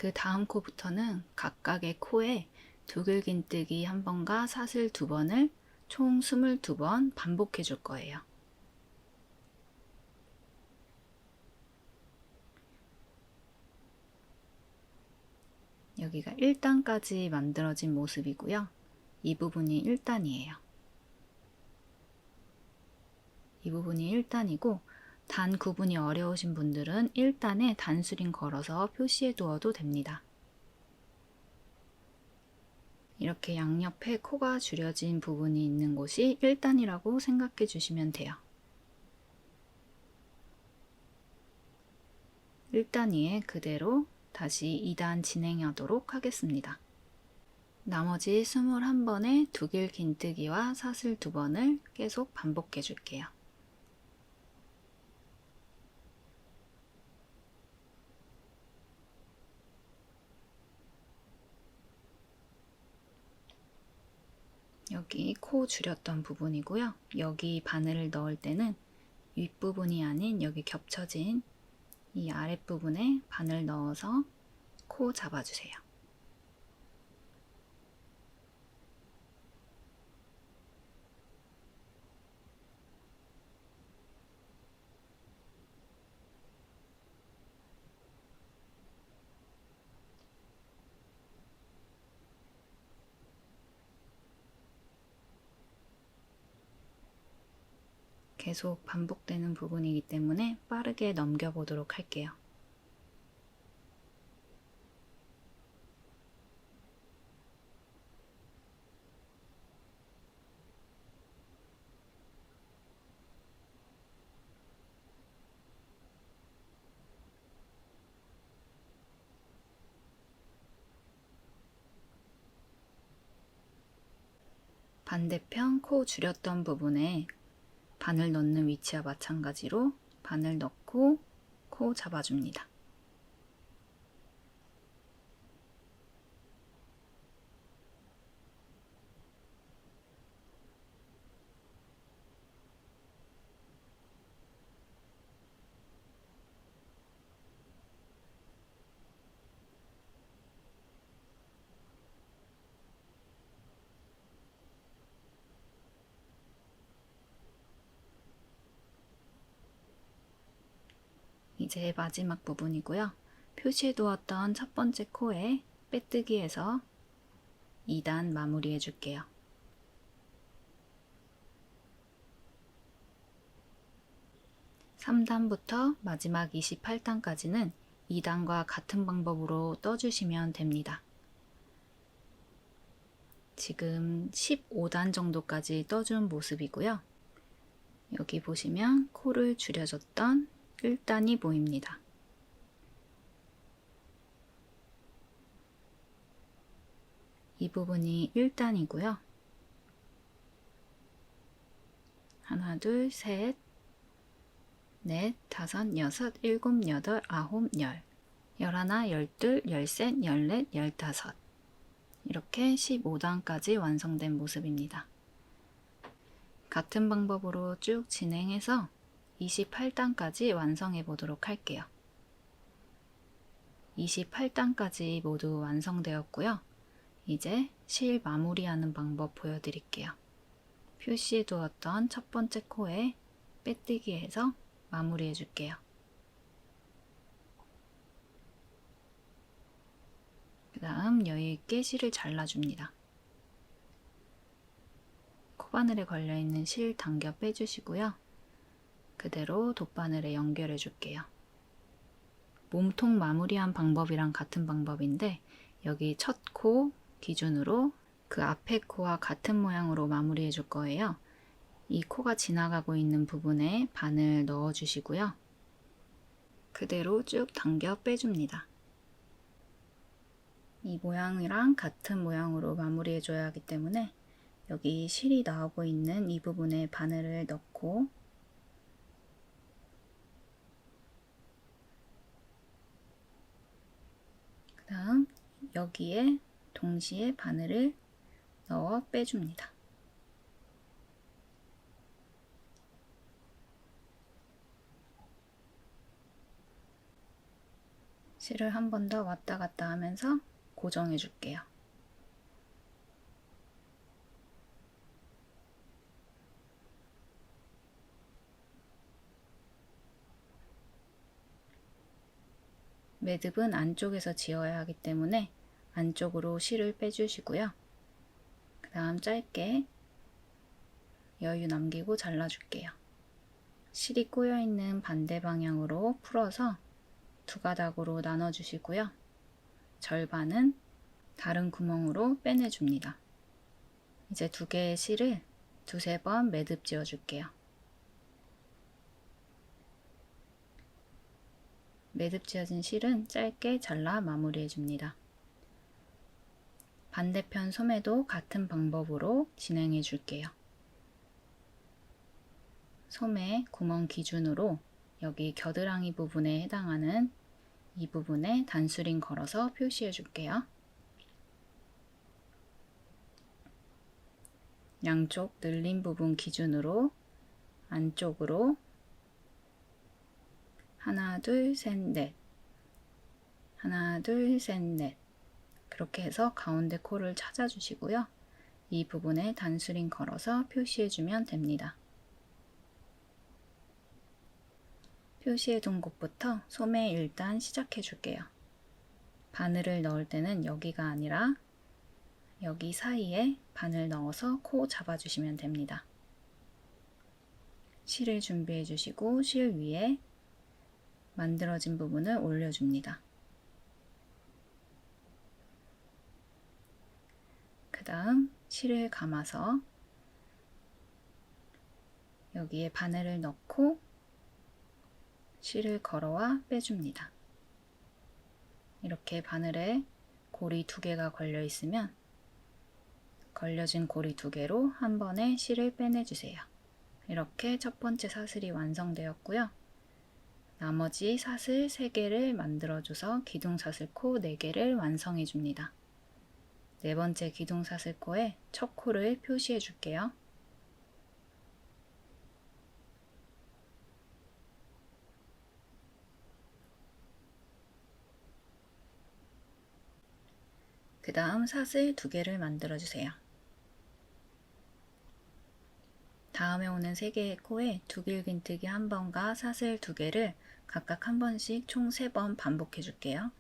그 다음 코부터는 각각의 코에 두글긴뜨기 1번과 사슬 2번을 총 22번 반복해 줄 거예요. 여기가 1단까지 만들어진 모습이고요. 이 부분이 1단이에요. 이 부분이 1단이고 단 구분이 어려우신 분들은 1단에 단수링 걸어서 표시해 두어도 됩니다. 이렇게 양옆에 코가 줄여진 부분이 있는 곳이 1단이라고 생각해 주시면 돼요. 1단 위에 그대로 다시 2단 진행하도록 하겠습니다. 나머지 21번의 두길 긴뜨기와 사슬 2번을 계속 반복해 줄게요. 여기 코 줄였던 부분이고요. 여기 바늘을 넣을 때는 윗부분이 아닌 여기 겹쳐진 이 아랫부분에 바늘 넣어서 코 잡아주세요. 계속 반복되는 부분이기 때문에 빠르게 넘겨보도록 할게요. 반대편 코 줄였던 부분에 바늘 넣는 위치와 마찬가지로 바늘 넣고 코 잡아줍니다. 이제 마지막 부분이고요. 표시해 두었던 첫 번째 코에 빼뜨기해서 2단 마무리해 줄게요. (3단부터) 마지막 28단까지는 2단과 같은 방법으로 떠주시면 됩니다. 지금 15단 정도까지 떠준 모습이고요. 여기 보시면 코를 줄여줬던 1단이 보입니다. 이 부분이 1단이고요. 하나, 둘, 셋, 넷, 다섯, 여섯, 일곱, 여덟, 아홉, 열, 열하나, 열둘, 열셋, 열넷, 열다섯 이렇게 15단까지 완성된 모습입니다. 같은 방법으로 쭉 진행해서 28단까지 완성해 보도록 할게요. 28단까지 모두 완성되었고요. 이제 실 마무리하는 방법 보여드릴게요. 표시해 두었던 첫 번째 코에 빼뜨기 해서 마무리해 줄게요. 그 다음 여유있게 실을 잘라줍니다. 코바늘에 걸려있는 실 당겨 빼주시고요. 그대로 돗바늘에 연결해 줄게요. 몸통 마무리한 방법이랑 같은 방법인데 여기 첫 코 기준으로 그 앞에 코와 같은 모양으로 마무리해 줄 거예요. 이 코가 지나가고 있는 부분에 바늘 넣어 주시고요. 그대로 쭉 당겨 빼줍니다. 이 모양이랑 같은 모양으로 마무리해 줘야 하기 때문에 여기 실이 나오고 있는 이 부분에 바늘을 넣고 그 다음 여기에 동시에 바늘을 넣어 빼줍니다. 실을 한 번 더 왔다 갔다 하면서 고정해 줄게요. 매듭은 안쪽에서 지어야 하기 때문에 안쪽으로 실을 빼주시고요. 그 다음 짧게 여유 남기고 잘라줄게요. 실이 꼬여있는 반대 방향으로 풀어서 두 가닥으로 나눠주시고요. 절반은 다른 구멍으로 빼내줍니다. 이제 두 개의 실을 두세 번 매듭 지어줄게요. 매듭 지어진 실은 짧게 잘라 마무리해줍니다. 반대편 소매도 같은 방법으로 진행해 줄게요. 소매 구멍 기준으로 여기 겨드랑이 부분에 해당하는 이 부분에 단수링 걸어서 표시해 줄게요. 양쪽 늘린 부분 기준으로 안쪽으로 하나, 둘, 셋, 넷, 하나, 둘, 셋, 넷 그렇게 해서 가운데 코를 찾아주시고요. 이 부분에 단수링 걸어서 표시해주면 됩니다. 표시해둔 곳부터 소매 일단 시작해 줄게요. 바늘을 넣을 때는 여기가 아니라 여기 사이에 바늘 넣어서 코 잡아주시면 됩니다. 실을 준비해 주시고 실 위에 만들어진 부분을 올려줍니다. 그 다음 실을 감아서 여기에 바늘을 넣고 실을 걸어와 빼줍니다. 이렇게 바늘에 고리 두 개가 걸려 있으면 걸려진 고리 두 개로 한 번에 실을 빼내주세요. 이렇게 첫 번째 사슬이 완성되었고요. 나머지 사슬 3개를 만들어줘서 기둥사슬코 4개를 완성해 줍니다. 네 번째 기둥사슬코에 첫 코를 표시해 줄게요. 그 다음 사슬 2개를 만들어 주세요. 다음에 오는 3개의 코에 두길긴뜨기 1번과 사슬 2개를 각각 한 번씩 총 3번 반복해 줄게요.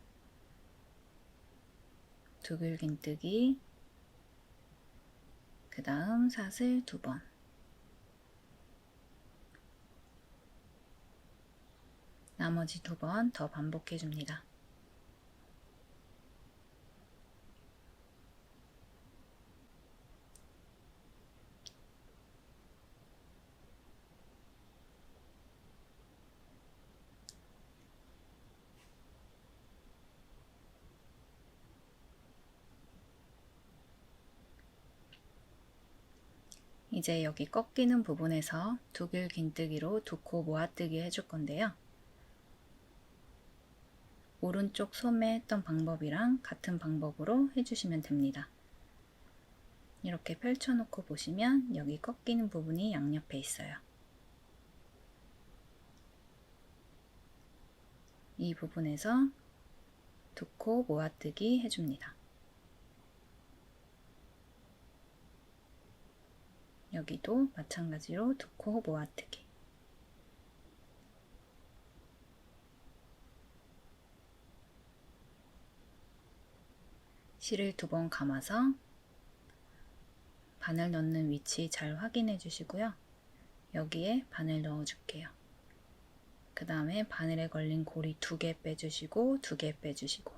두길긴뜨기, 그 다음 사슬 2번, 나머지 2번 더 반복해 줍니다. 이제 여기 꺾이는 부분에서 두길긴뜨기로 2코 모아뜨기 해줄 건데요. 오른쪽 소매 했던 방법이랑 같은 방법으로 해주시면 됩니다. 이렇게 펼쳐놓고 보시면 여기 꺾이는 부분이 양옆에 있어요. 이 부분에서 2코 모아뜨기 해줍니다. 여기도 마찬가지로 2코 모아뜨기. 실을 2번 감아서 바늘 넣는 위치 잘 확인해 주시고요. 여기에 바늘 넣어 줄게요. 그 다음에 바늘에 걸린 고리 2개 빼주시고 2개 빼주시고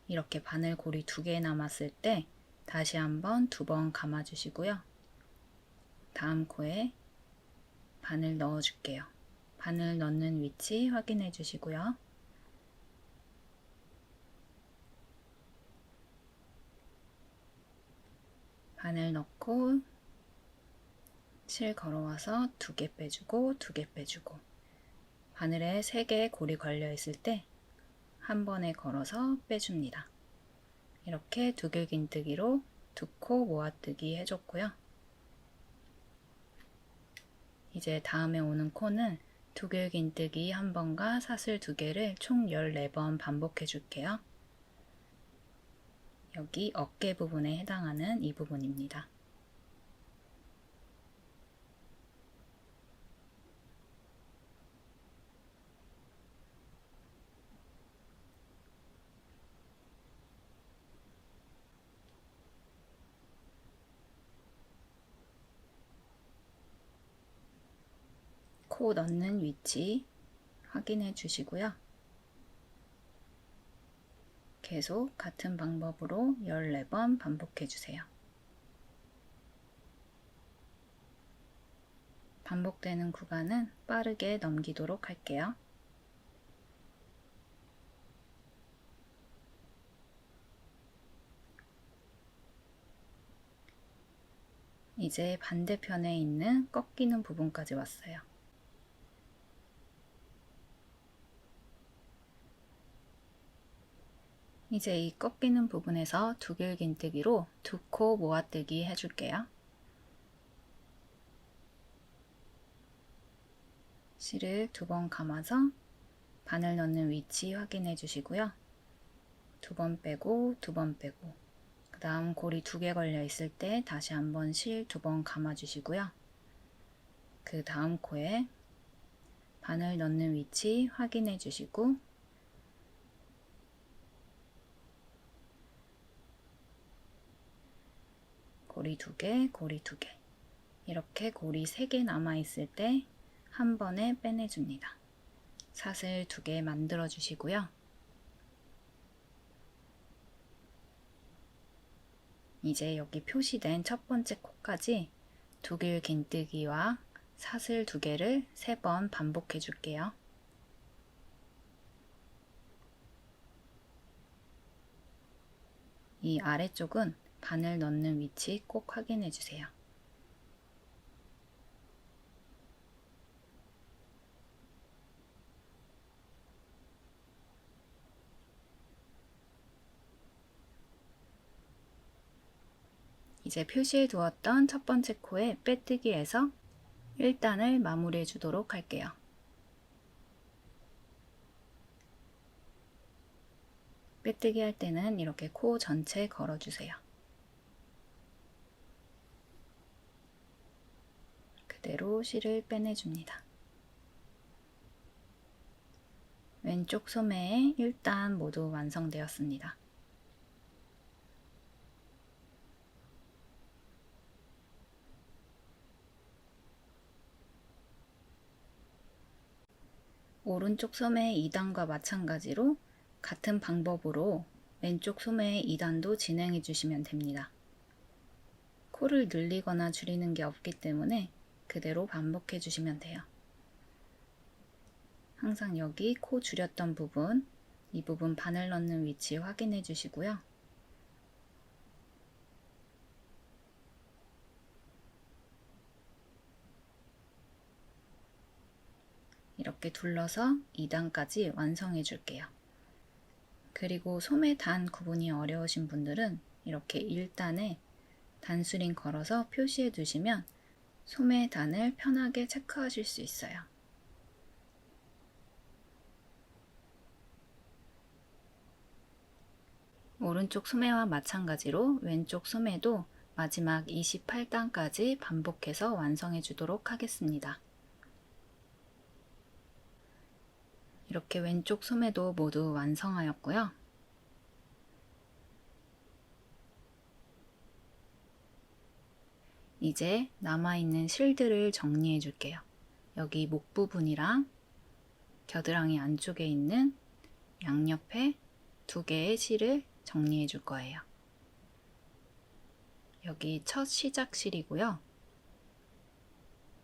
이렇게 바늘 고리 2개 남았을 때 다시 한번 2번 감아 주시고요. 다음 코에 바늘 넣어 줄게요. 바늘 넣는 위치 확인해 주시고요. 바늘 넣고 실 걸어와서 2개 빼주고 2개 빼주고 바늘에 3개의 고리 걸려 있을 때 한 번에 걸어서 빼줍니다. 이렇게 두길긴뜨기로 2코 모아뜨기 해줬고요. 이제 다음에 오는 코는 두길긴뜨기 1번과 사슬 2개를 총 14번 반복해 줄게요. 여기 어깨 부분에 해당하는 이 부분입니다. 코 넣는 위치 확인해 주시고요. 계속 같은 방법으로 14번 반복해 주세요. 반복되는 구간은 빠르게 넘기도록 할게요. 이제 반대편에 있는 꺾이는 부분까지 왔어요. 이제 이 꺾이는 부분에서 두길긴뜨기로 2코 모아뜨기 해줄게요. 실을 2번 감아서 바늘 넣는 위치 확인해 주시고요. 2번 빼고 2번 빼고 그 다음 고리 2개 걸려 있을 때 다시 한번 실 2번 감아 주시고요. 그 다음 코에 바늘 넣는 위치 확인해 주시고 고리 2개, 고리 2개 이렇게 고리 3개 남아있을 때 한 번에 빼내줍니다. 사슬 2개 만들어 주시고요. 이제 여기 표시된 첫 번째 코까지 두길긴뜨기와 사슬 2개를 3번 반복해 줄게요. 이 아래쪽은 바늘 넣는 위치 꼭 확인해 주세요. 이제 표시해 두었던 첫 번째 코에 빼뜨기해서 1단을 마무리해 주도록 할게요. 빼뜨기 할 때는 이렇게 코 전체 걸어주세요. 그대로 실을 빼내줍니다. 왼쪽 소매에 1단 모두 완성되었습니다. 오른쪽 소매 2단과 마찬가지로 같은 방법으로 왼쪽 소매 2단도 진행해 주시면 됩니다. 코를 늘리거나 줄이는 게 없기 때문에 그대로 반복해 주시면 돼요. 항상 여기 코 줄였던 부분, 이 부분 바늘 넣는 위치 확인해 주시고요. 이렇게 둘러서 2단까지 완성해 줄게요. 그리고 소매 단 구분이 어려우신 분들은 이렇게 1단에 단수링 걸어서 표시해 두시면 소매 단을 편하게 체크하실 수 있어요. 오른쪽 소매와 마찬가지로 왼쪽 소매도 마지막 28단까지 반복해서 완성해 주도록 하겠습니다. 이렇게 왼쪽 소매도 모두 완성하였고요. 이제 남아있는 실들을 정리해 줄게요. 여기 목 부분이랑 겨드랑이 안쪽에 있는 양옆에 2개의 실을 정리해 줄 거예요. 여기 첫 시작 실이고요.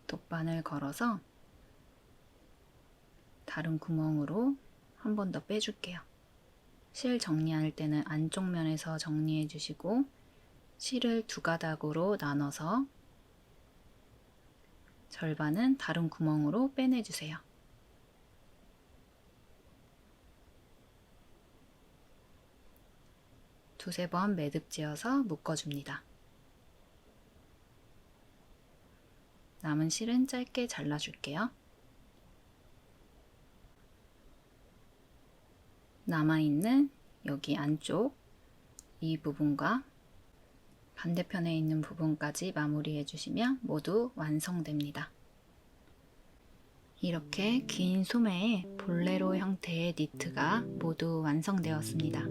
돗바늘 걸어서 다른 구멍으로 한 번 더 빼줄게요. 실 정리할 때는 안쪽 면에서 정리해 주시고 실을 2가닥으로 나눠서 절반은 다른 구멍으로 빼내주세요. 두세 번 매듭 지어서 묶어줍니다. 남은 실은 짧게 잘라줄게요. 남아있는 여기 안쪽 이 부분과 반대편에 있는 부분까지 마무리해 주시면 모두 완성됩니다. 이렇게 긴 소매의 볼레로 형태의 니트가 모두 완성되었습니다.